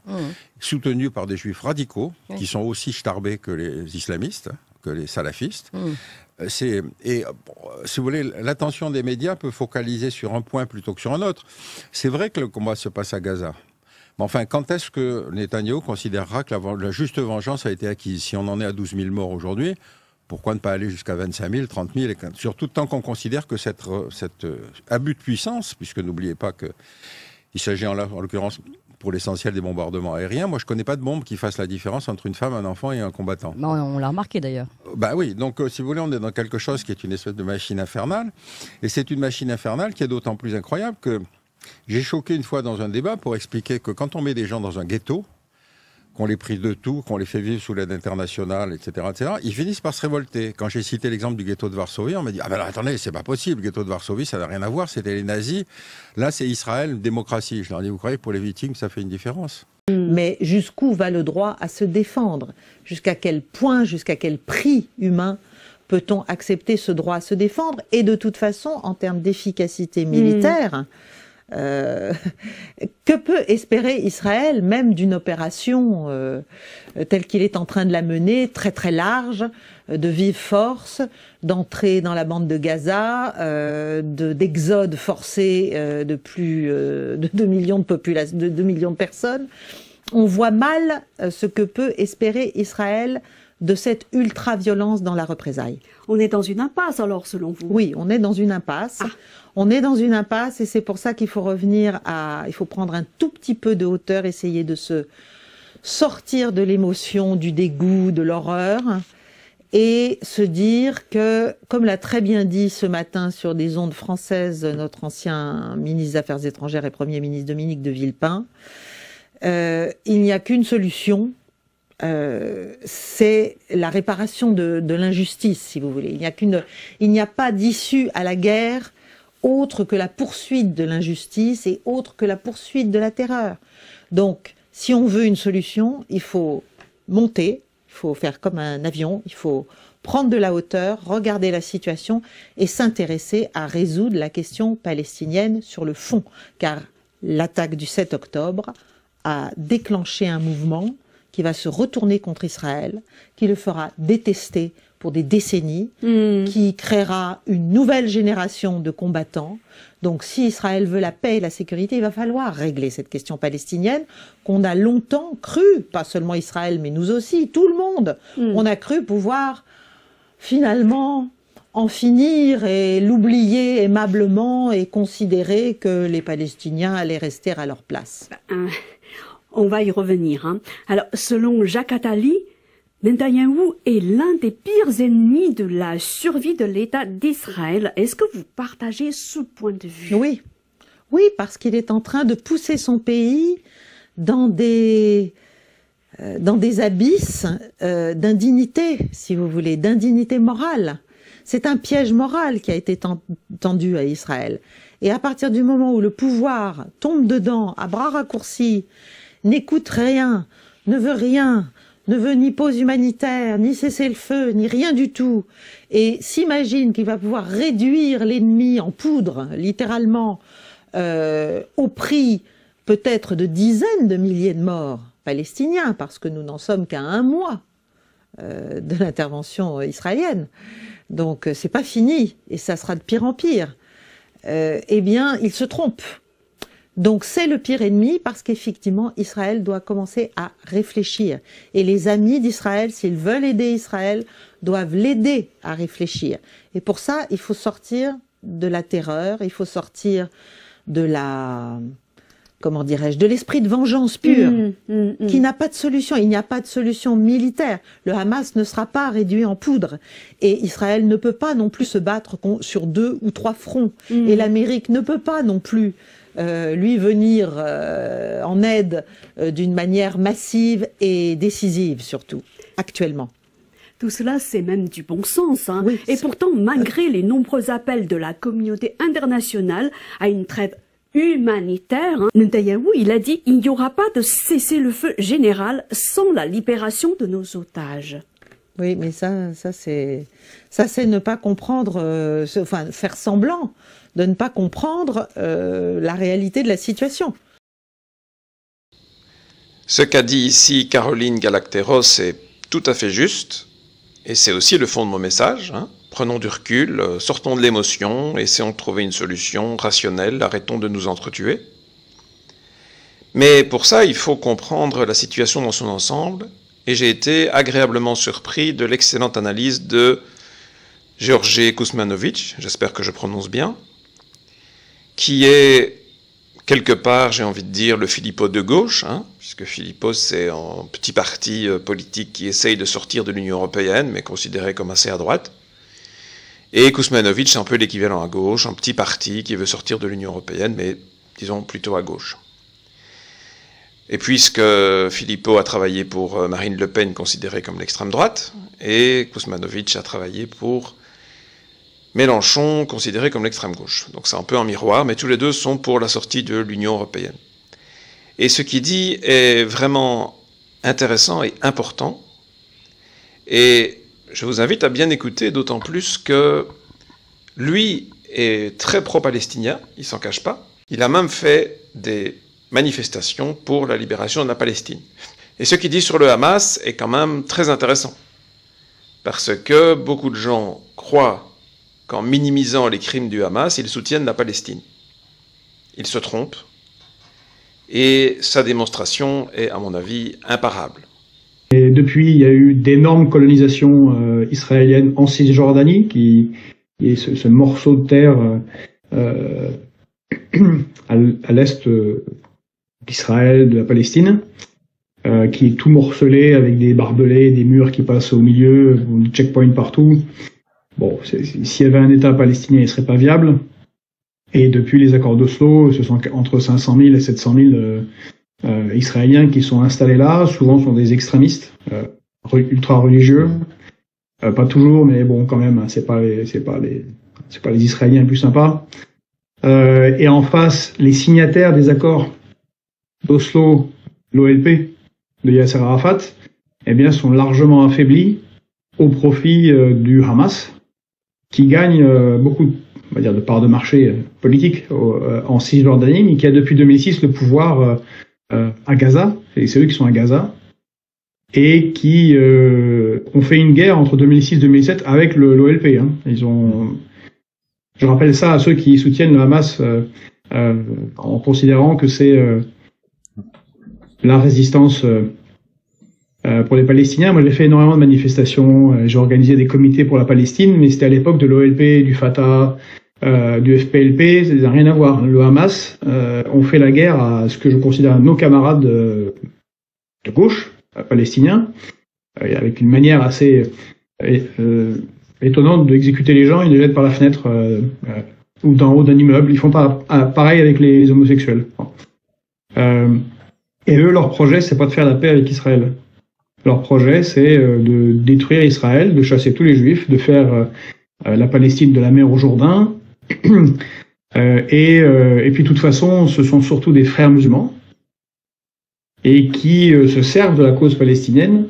soutenu par des juifs radicaux, qui sont aussi starbés que les islamistes, que les salafistes. Et si vous voulez, l'attention des médias peut focaliser sur un point plutôt que sur un autre. C'est vrai que le combat se passe à Gaza. Mais enfin, quand est-ce que Netanyahou considérera que la juste vengeance a été acquise? Si on en est à 12 000 morts aujourd'hui, pourquoi ne pas aller jusqu'à 25 000, 30 000 et surtout tant qu'on considère que cet abus de puissance, puisque n'oubliez pas qu'il s'agit en l'occurrence pour l'essentiel des bombardements aériens. Moi, je ne connais pas de bombe qui fasse la différence entre une femme, un enfant et un combattant. Bah, on l'a remarqué d'ailleurs. Bah oui, donc si vous voulez, on est dans quelque chose qui est une espèce de machine infernale. Et c'est une machine infernale qui est d'autant plus incroyable que j'ai choqué une fois dans un débat pour expliquer que quand on met des gens dans un ghetto, qu'on les prive de tout, qu'on les fait vivre sous l'aide internationale, etc., ils finissent par se révolter. Quand j'ai cité l'exemple du ghetto de Varsovie, on m'a dit « Ah ben alors, attendez, c'est pas possible, le ghetto de Varsovie, ça n'a rien à voir, c'était les nazis. Là, c'est Israël, démocratie. » Je leur dis « Vous croyez que pour les victimes, ça fait une différence ?» Mais jusqu'où va le droit à se défendre? Jusqu'à quel point, jusqu'à quel prix humain peut-on accepter ce droit à se défendre? Et de toute façon, en termes d'efficacité militaire, que peut espérer Israël, même d'une opération telle qu'il est en train de la mener, très très large, de vive force, d'entrer dans la bande de Gaza, d'exode forcé de plus de 2 millions de 2 millions de personnes? On voit mal ce que peut espérer Israël de cette ultra-violence dans la représaille. On est dans une impasse alors, selon vous? Oui, on est dans une impasse. On est dans une impasse et c'est pour ça qu'il faut revenir à... Il faut prendre un tout petit peu de hauteur, essayer de se sortir de l'émotion, du dégoût, de l'horreur et se dire que, comme l'a très bien dit ce matin sur des ondes françaises notre ancien ministre des Affaires étrangères et Premier ministre Dominique de Villepin, il n'y a qu'une solution, c'est la réparation de l'injustice, si vous voulez. Il n'y a pas d'issue à la guerre autre que la poursuite de l'injustice et autre que la poursuite de la terreur. Donc, si on veut une solution, il faut monter, il faut faire comme un avion, il faut prendre de la hauteur, regarder la situation et s'intéresser à résoudre la question palestinienne sur le fond. Car l'attaque du 7 octobre a déclenché un mouvement qui va se retourner contre Israël, qui le fera détester pour des décennies, qui créera une nouvelle génération de combattants. Donc si Israël veut la paix et la sécurité, il va falloir régler cette question palestinienne qu'on a longtemps cru, pas seulement Israël, mais nous aussi, tout le monde, on a cru pouvoir finalement en finir et l'oublier aimablement et considérer que les Palestiniens allaient rester à leur place. On va y revenir. Alors, selon Jacques Attali, Netanyahou est l'un des pires ennemis de la survie de l'État d'Israël. Est-ce que vous partagez ce point de vue? Oui. Oui, parce qu'il est en train de pousser son pays dans des abysses d'indignité, si vous voulez, d'indignité morale. C'est un piège moral qui a été tendu à Israël. Et à partir du moment où le pouvoir tombe dedans, à bras raccourcis, n'écoute rien, ne veut ni pause humanitaire, ni cessez-le-feu, ni rien du tout, et s'imagine qu'il va pouvoir réduire l'ennemi en poudre, littéralement, au prix peut-être de dizaines de milliers de morts palestiniens, parce que nous n'en sommes qu'à 1 mois de l'intervention israélienne. Donc c'est pas fini, et ça sera de pire en pire. Eh bien, il se trompe. Donc c'est le pire ennemi parce qu'effectivement Israël doit commencer à réfléchir. Et les amis d'Israël, s'ils veulent aider Israël, doivent l'aider à réfléchir. Et pour ça, il faut sortir de la terreur, il faut sortir de la... comment dirais-je, de l'esprit de vengeance pure, qui n'a pas de solution. Il n'y a pas de solution militaire. Le Hamas ne sera pas réduit en poudre. Et Israël ne peut pas non plus se battre sur 2 ou 3 fronts. Et l'Amérique ne peut pas non plus lui venir en aide d'une manière massive et décisive, surtout, actuellement. Tout cela, c'est même du bon sens. Oui, et pourtant, malgré les nombreux appels de la communauté internationale à une trêve humanitaire, Netanyahou, il a dit il n'y aura pas de cessez-le-feu général sans la libération de nos otages. Oui, mais ça c'est ne pas comprendre, enfin faire semblant de ne pas comprendre la réalité de la situation. Ce qu'a dit ici Caroline Galacteros est tout à fait juste, et c'est aussi le fond de mon message. Prenons du recul, sortons de l'émotion, essayons de trouver une solution rationnelle, arrêtons de nous entretuer. Mais pour ça, il faut comprendre la situation dans son ensemble, et j'ai été agréablement surpris de l'excellente analyse de Georgi Kuzmanovic, j'espère que je prononce bien, qui est quelque part, j'ai envie de dire, le Philippot de gauche, puisque Philippot c'est un petit parti politique qui essaye de sortir de l'Union européenne, mais considéré comme assez à droite. Et Kuzmanovic, c'est un peu l'équivalent à gauche, un petit parti qui veut sortir de l'Union européenne, mais disons plutôt à gauche. Et puisque Philippot a travaillé pour Marine Le Pen, considérée comme l'extrême droite, et Kuzmanovic a travaillé pour Mélenchon, considéré comme l'extrême gauche. Donc c'est un peu un miroir, mais tous les deux sont pour la sortie de l'Union européenne. Et ce qu'il dit est vraiment intéressant et important, et je vous invite à bien écouter, d'autant plus que lui est très pro-palestinien, il s'en cache pas. Il a même fait des manifestations pour la libération de la Palestine. Et ce qu'il dit sur le Hamas est quand même très intéressant. Parce que beaucoup de gens croient qu'en minimisant les crimes du Hamas, ils soutiennent la Palestine. Ils se trompent. Et sa démonstration est, à mon avis, imparable. Et depuis, il y a eu d'énormes colonisations israéliennes en Cisjordanie, qui est ce morceau de terre à l'est d'Israël, de la Palestine, qui est tout morcelé avec des barbelés, des murs qui passent au milieu, des checkpoints partout. Bon, s'il y avait un État palestinien, il ne serait pas viable. Et depuis les accords d'Oslo, ce sont entre 500 000 et 700 000 Israéliens qui sont installés là. Souvent, sont des extrémistes ultra religieux. Pas toujours, mais bon, quand même, c'est pas les Israéliens les plus sympas. Et en face, les signataires des accords d'Oslo, l'OLP de Yasser Arafat, eh bien, sont largement affaiblis au profit du Hamas, qui gagne beaucoup, on va dire, de parts de marché politique en Cisjordanie, mais qui a depuis 2006 le pouvoir à Gaza, et c'est eux qui sont à Gaza, et qui ont fait une guerre entre 2006 et 2007 avec l'OLP. Hein. Je rappelle ça à ceux qui soutiennent le Hamas en considérant que c'est la résistance pour les Palestiniens. Moi, j'ai fait énormément de manifestations, j'ai organisé des comités pour la Palestine, mais c'était à l'époque de l'OLP, du Fatah, du FPLP, ça n'a rien à voir. Le Hamas ont fait la guerre à ce que je considère nos camarades de gauche, palestiniens, avec une manière assez étonnante d'exécuter les gens. Ils les jettent par la fenêtre ou d'en haut d'un immeuble. Ils font pareil avec les homosexuels. Et eux, leur projet, c'est pas de faire la paix avec Israël. Leur projet, c'est de détruire Israël, de chasser tous les Juifs, de faire la Palestine de la mer au Jourdain. Et puis, de toute façon, ce sont surtout des frères musulmans et qui se servent de la cause palestinienne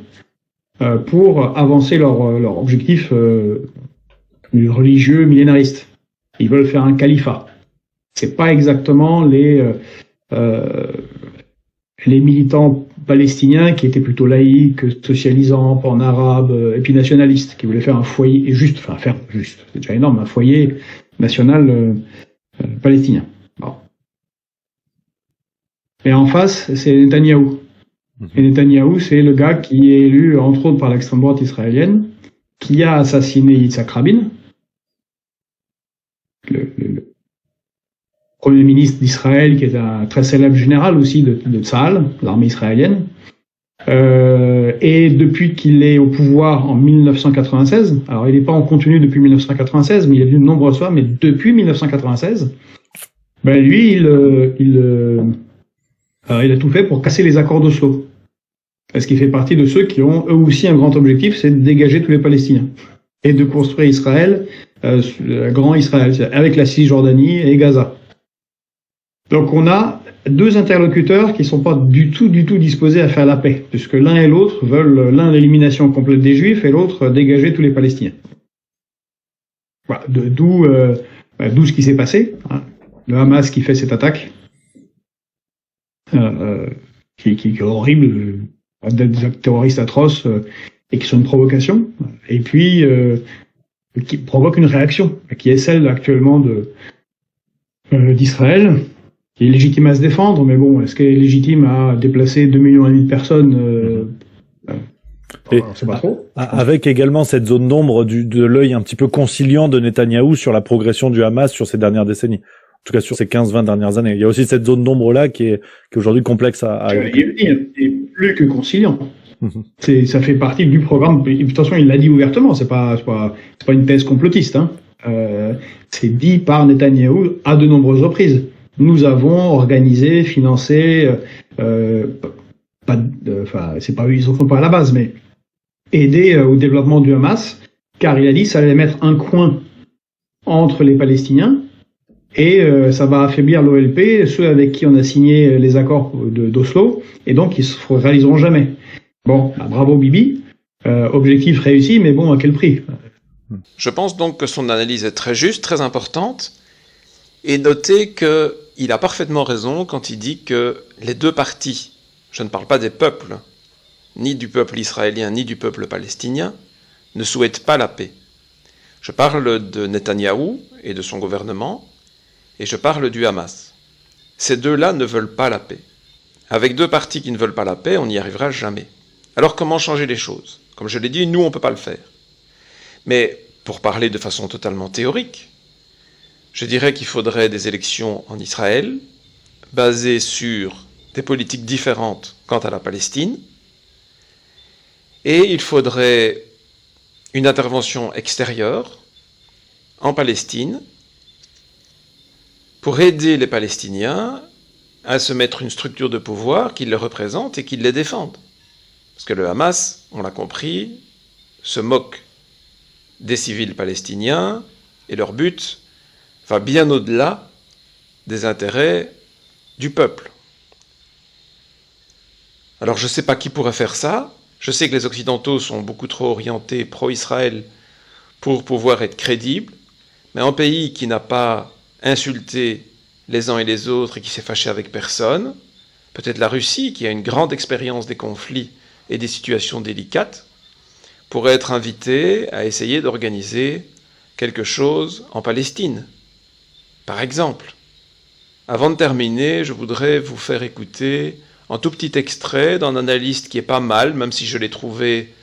pour avancer leur objectif religieux millénariste. Ils veulent faire un califat. C'est pas exactement les militants palestiniens qui étaient plutôt laïcs, socialisants, pan-arabes, et puis nationalistes, qui voulaient faire un foyer, c'est déjà énorme, un foyer national palestinien. Bon. Et en face, c'est Netanyahou. Et Netanyahou, c'est le gars qui est élu, entre autres, par l'extrême droite israélienne, qui a assassiné Yitzhak Rabin, le premier ministre d'Israël, qui est un très célèbre général aussi de Tzahal, l'armée israélienne. Et depuis qu'il est au pouvoir en 1996, alors il n'est pas en continu depuis 1996, mais il est venu de nombreuses fois, mais depuis 1996, ben lui, il a tout fait pour casser les accords d'Oslo. Parce qu'il fait partie de ceux qui ont eux aussi un grand objectif, c'est de dégager tous les Palestiniens. Et de construire Israël, le grand Israël, avec la Cisjordanie et Gaza. Donc on a deux interlocuteurs qui ne sont pas du tout disposés à faire la paix, puisque l'un et l'autre veulent, l'un l'élimination complète des Juifs et l'autre dégager tous les Palestiniens. Voilà, d'où ce qui s'est passé, hein. Le Hamas qui fait cette attaque, qui est horrible, des actes terroristes atroces et qui sont une provocation, et puis qui provoque une réaction, qui est celle actuellement d'Israël, qui est légitime à se défendre, mais bon, est-ce qu'elle est légitime à déplacer 2,5 millions de personnes on sait pas trop. Avec également cette zone d'ombre de l'œil un petit peu conciliant de Netanyahou sur la progression du Hamas sur ces dernières décennies. En tout cas, sur ces 15-20 dernières années. Il y a aussi cette zone d'ombre-là qui est aujourd'hui complexe à il est plus que conciliant. Ça fait partie du programme. De toute façon, il l'a dit ouvertement. C'est pas une thèse complotiste, hein. C'est dit par Netanyahou à de nombreuses reprises. Nous avons organisé, financé, c'est pas eux, ils en font pas à la base, mais aidé au développement du Hamas, car il a dit que ça allait mettre un coin entre les Palestiniens et ça va affaiblir l'OLP, ceux avec qui on a signé les accords d'Oslo, et donc ils se réaliseront jamais. Bon, bah, bravo Bibi, objectif réussi, mais bon, à quel prix? Je pense donc que son analyse est très juste, très importante, et notez qu'il a parfaitement raison quand il dit que les deux parties, je ne parle pas des peuples, ni du peuple israélien, ni du peuple palestinien, ne souhaitent pas la paix. Je parle de Netanyahou et de son gouvernement, et je parle du Hamas. Ces deux-là ne veulent pas la paix. Avec deux parties qui ne veulent pas la paix, on n'y arrivera jamais. Alors comment changer les choses? Comme je l'ai dit, nous, on ne peut pas le faire. Mais pour parler de façon totalement théorique, je dirais qu'il faudrait des élections en Israël, basées sur des politiques différentes quant à la Palestine, et il faudrait une intervention extérieure en Palestine pour aider les Palestiniens à se mettre une structure de pouvoir qui les représente et qui les défende. Parce que le Hamas, on l'a compris, se moque des civils palestiniens et leur but va bien au-delà des intérêts du peuple. Alors je ne sais pas qui pourrait faire ça. Je sais que les Occidentaux sont beaucoup trop orientés pro-Israël pour pouvoir être crédibles, mais un pays qui n'a pas insulté les uns et les autres et qui s'est fâché avec personne, peut-être la Russie, qui a une grande expérience des conflits et des situations délicates, pourrait être invitée à essayer d'organiser quelque chose en Palestine. Par exemple, avant de terminer, je voudrais vous faire écouter un tout petit extrait d'un analyste qui est pas mal, même si je l'ai trouvé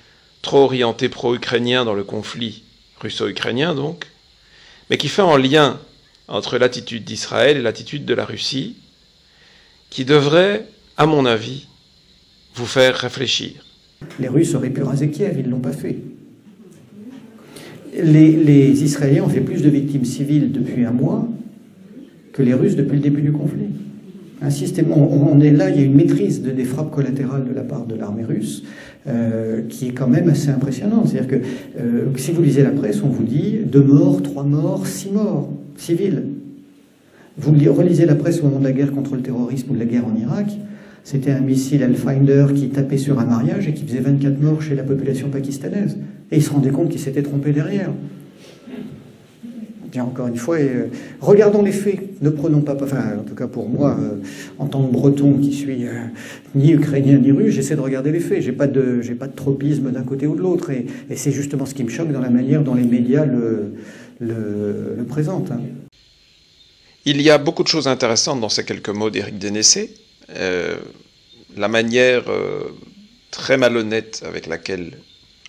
trop orienté pro-ukrainien dans le conflit russo-ukrainien donc, mais qui fait un lien entre l'attitude d'Israël et l'attitude de la Russie, qui devrait, à mon avis, vous faire réfléchir. Les Russes auraient pu raser Kiev, ils ne l'ont pas fait. Les Israéliens ont fait plus de victimes civiles depuis un mois que les Russes depuis le début du conflit. Un système, on est là, il y a une maîtrise des frappes collatérales de la part de l'armée russe qui est quand même assez impressionnante. C'est-à-dire que si vous lisez la presse, on vous dit 2 morts, 3 morts, 6 morts civils. Vous relisez la presse au moment de la guerre contre le terrorisme ou de la guerre en Irak, c'était un missile Hellfinder qui tapait sur un mariage et qui faisait 24 morts chez la population pakistanaise. Et ils se rendaient compte qu'ils s'étaient trompés derrière. Bien, encore une fois, regardons les faits, ne prenons pas, enfin, en tout cas pour moi, en tant que breton qui suis ni ukrainien ni russe, j'essaie de regarder les faits. J'ai pas de tropisme d'un côté ou de l'autre, et c'est justement ce qui me choque dans la manière dont les médias le présentent. Hein. Il y a beaucoup de choses intéressantes dans ces quelques mots d'Éric Dénessé. La manière très malhonnête avec laquelle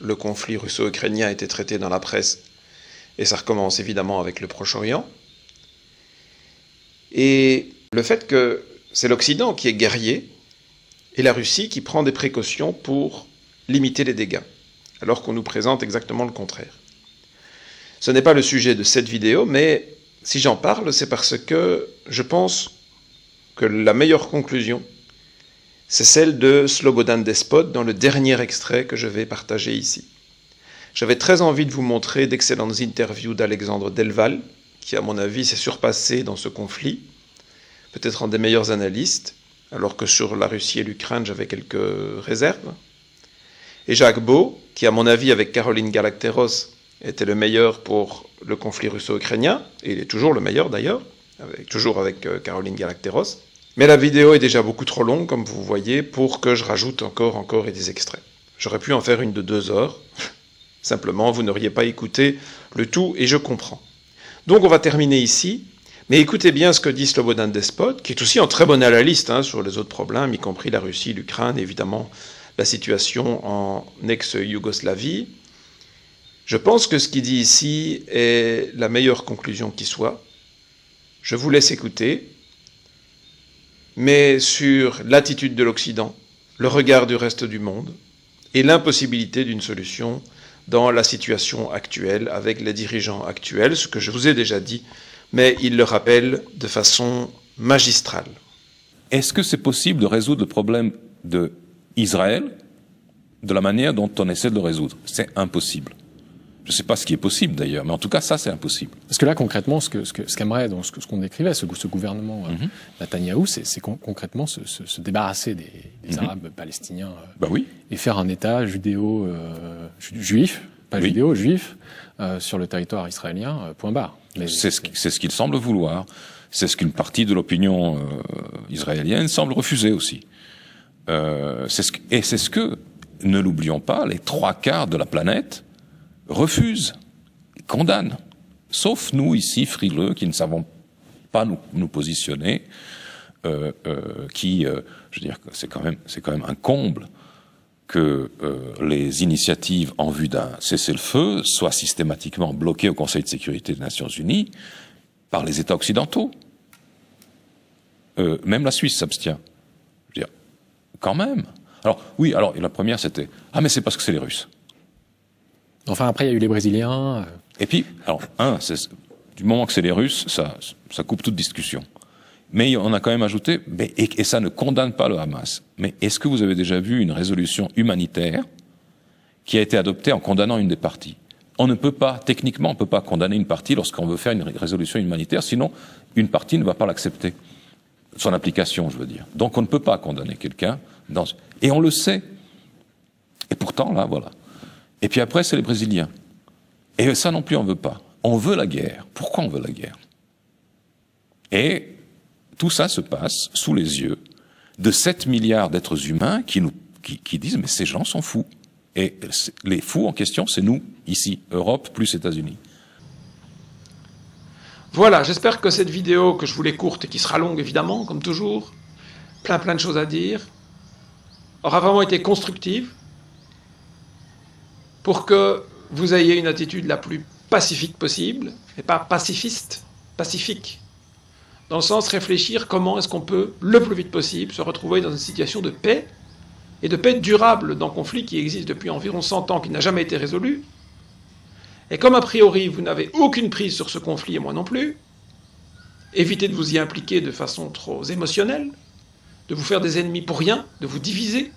le conflit russo-ukrainien a été traité dans la presse, et ça recommence évidemment avec le Proche-Orient, et le fait que c'est l'Occident qui est guerrier et la Russie qui prend des précautions pour limiter les dégâts, alors qu'on nous présente exactement le contraire. Ce n'est pas le sujet de cette vidéo, mais si j'en parle, c'est parce que je pense que la meilleure conclusion, c'est celle de Slobodan Despot dans le dernier extrait que je vais partager ici. J'avais très envie de vous montrer d'excellentes interviews d'Alexandre Delval, qui à mon avis s'est surpassé dans ce conflit, peut-être un des meilleurs analystes, alors que sur la Russie et l'Ukraine j'avais quelques réserves. Et Jacques Beau, qui à mon avis avec Caroline Galacteros était le meilleur pour le conflit russo-ukrainien, et il est toujours le meilleur d'ailleurs, toujours avec Caroline Galacteros. Mais la vidéo est déjà beaucoup trop longue, comme vous voyez, pour que je rajoute encore et des extraits. J'aurais pu en faire une de 2 heures. Simplement, vous n'auriez pas écouté le tout, et je comprends. Donc on va terminer ici, mais écoutez bien ce que dit Slobodan Despot, qui est aussi un très bon analyste sur les autres problèmes, y compris la Russie, l'Ukraine, évidemment la situation en ex-Yougoslavie. Je pense que ce qu'il dit ici est la meilleure conclusion qui soit. Je vous laisse écouter, mais sur l'attitude de l'Occident, le regard du reste du monde, et l'impossibilité d'une solution dans la situation actuelle, avec les dirigeants actuels, ce que je vous ai déjà dit, mais il le rappelle de façon magistrale. Est-ce que c'est possible de résoudre le problème d'Israël de la manière dont on essaie de le résoudre? C'est impossible. Je ne sais pas ce qui est possible d'ailleurs, mais en tout cas, ça, c'est impossible. Parce que là, concrètement, ce qu'aimerait, donc ce qu'on décrivait, ce gouvernement Netanyahou, c'est concrètement se débarrasser des Arabes palestiniens oui. Et faire un État juif, pas judéo, juif, sur le territoire israélien, point barre. C'est ce qu'il semble vouloir. C'est ce qu'une partie de l'opinion israélienne semble refuser aussi. C'est ce que, ne l'oublions pas, les 3/4 de la planète refusent, condamnent. Sauf nous, ici, frileux, qui ne savons pas nous positionner, je veux dire que c'est quand même un comble que les initiatives en vue d'un cessez-le-feu soient systématiquement bloquées au Conseil de sécurité des Nations Unies par les États occidentaux. Même la Suisse s'abstient. Je veux dire, quand même. Alors, oui, alors, la première, c'était « Ah, mais c'est parce que c'est les Russes ». Enfin, après, il y a eu les Brésiliens. Et puis, alors, du moment que c'est les Russes, ça coupe toute discussion. Mais on a quand même ajouté, et ça ne condamne pas le Hamas. Mais est-ce que vous avez déjà vu une résolution humanitaire qui a été adoptée en condamnant une des parties? On ne peut pas, techniquement, on ne peut pas condamner une partie lorsqu'on veut faire une résolution humanitaire, sinon une partie ne va pas l'accepter. Son application, je veux dire. Donc on ne peut pas condamner quelqu'un et on le sait. Et pourtant, là, voilà. Et puis après, c'est les Brésiliens. Et ça non plus, on ne veut pas. On veut la guerre. Pourquoi on veut la guerre? Et tout ça se passe sous les yeux de 7 milliards d'êtres humains qui disent « mais ces gens sont fous ». Et les fous en question, c'est nous, ici, Europe plus États-Unis. Voilà, j'espère que cette vidéo, que je voulais courte et qui sera longue évidemment, comme toujours, plein de choses à dire, aura vraiment été constructive pour que vous ayez une attitude la plus pacifique possible, et pas pacifiste, pacifique. Dans le sens réfléchir comment est-ce qu'on peut, le plus vite possible, se retrouver dans une situation de paix, et de paix durable dans un conflit qui existe depuis environ 100 ans, qui n'a jamais été résolu. Et comme a priori vous n'avez aucune prise sur ce conflit, et moi non plus, évitez de vous y impliquer de façon trop émotionnelle, de vous faire des ennemis pour rien, de vous diviser,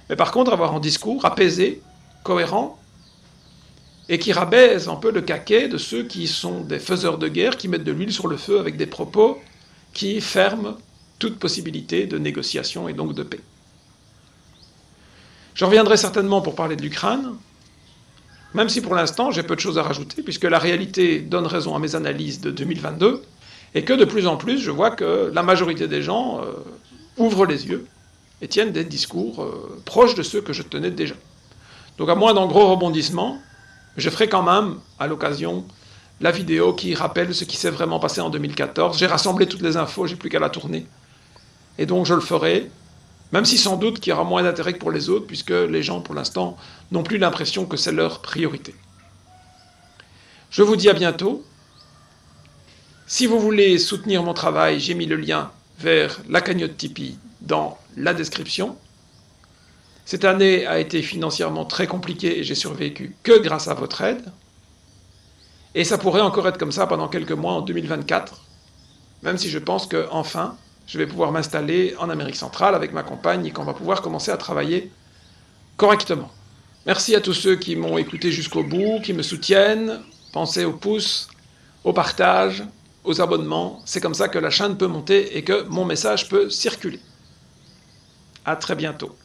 mais par contre avoir un discours apaisé, cohérent, et qui rabaisse un peu le caquet de ceux qui sont des faiseurs de guerre, qui mettent de l'huile sur le feu avec des propos qui ferment toute possibilité de négociation et donc de paix. Je reviendrai certainement pour parler de l'Ukraine, même si pour l'instant j'ai peu de choses à rajouter, puisque la réalité donne raison à mes analyses de 2022, et que de plus en plus je vois que la majorité des gens ouvrent les yeux et tiennent des discours proches de ceux que je tenais déjà. Donc à moins d'un gros rebondissement, je ferai quand même, à l'occasion, la vidéo qui rappelle ce qui s'est vraiment passé en 2014. J'ai rassemblé toutes les infos, j'ai plus qu'à la tourner. Et donc je le ferai, même si sans doute qu'il y aura moins d'intérêt que pour les autres, puisque les gens, pour l'instant, n'ont plus l'impression que c'est leur priorité. Je vous dis à bientôt. Si vous voulez soutenir mon travail, j'ai mis le lien vers la cagnotte Tipeee dans la description. Cette année a été financièrement très compliquée et j'ai survécu que grâce à votre aide. Et ça pourrait encore être comme ça pendant quelques mois en 2024, même si je pense qu'enfin, je vais pouvoir m'installer en Amérique centrale avec ma compagne et qu'on va pouvoir commencer à travailler correctement. Merci à tous ceux qui m'ont écouté jusqu'au bout, qui me soutiennent. Pensez aux pouces, au partage, aux abonnements. C'est comme ça que la chaîne peut monter et que mon message peut circuler. À très bientôt.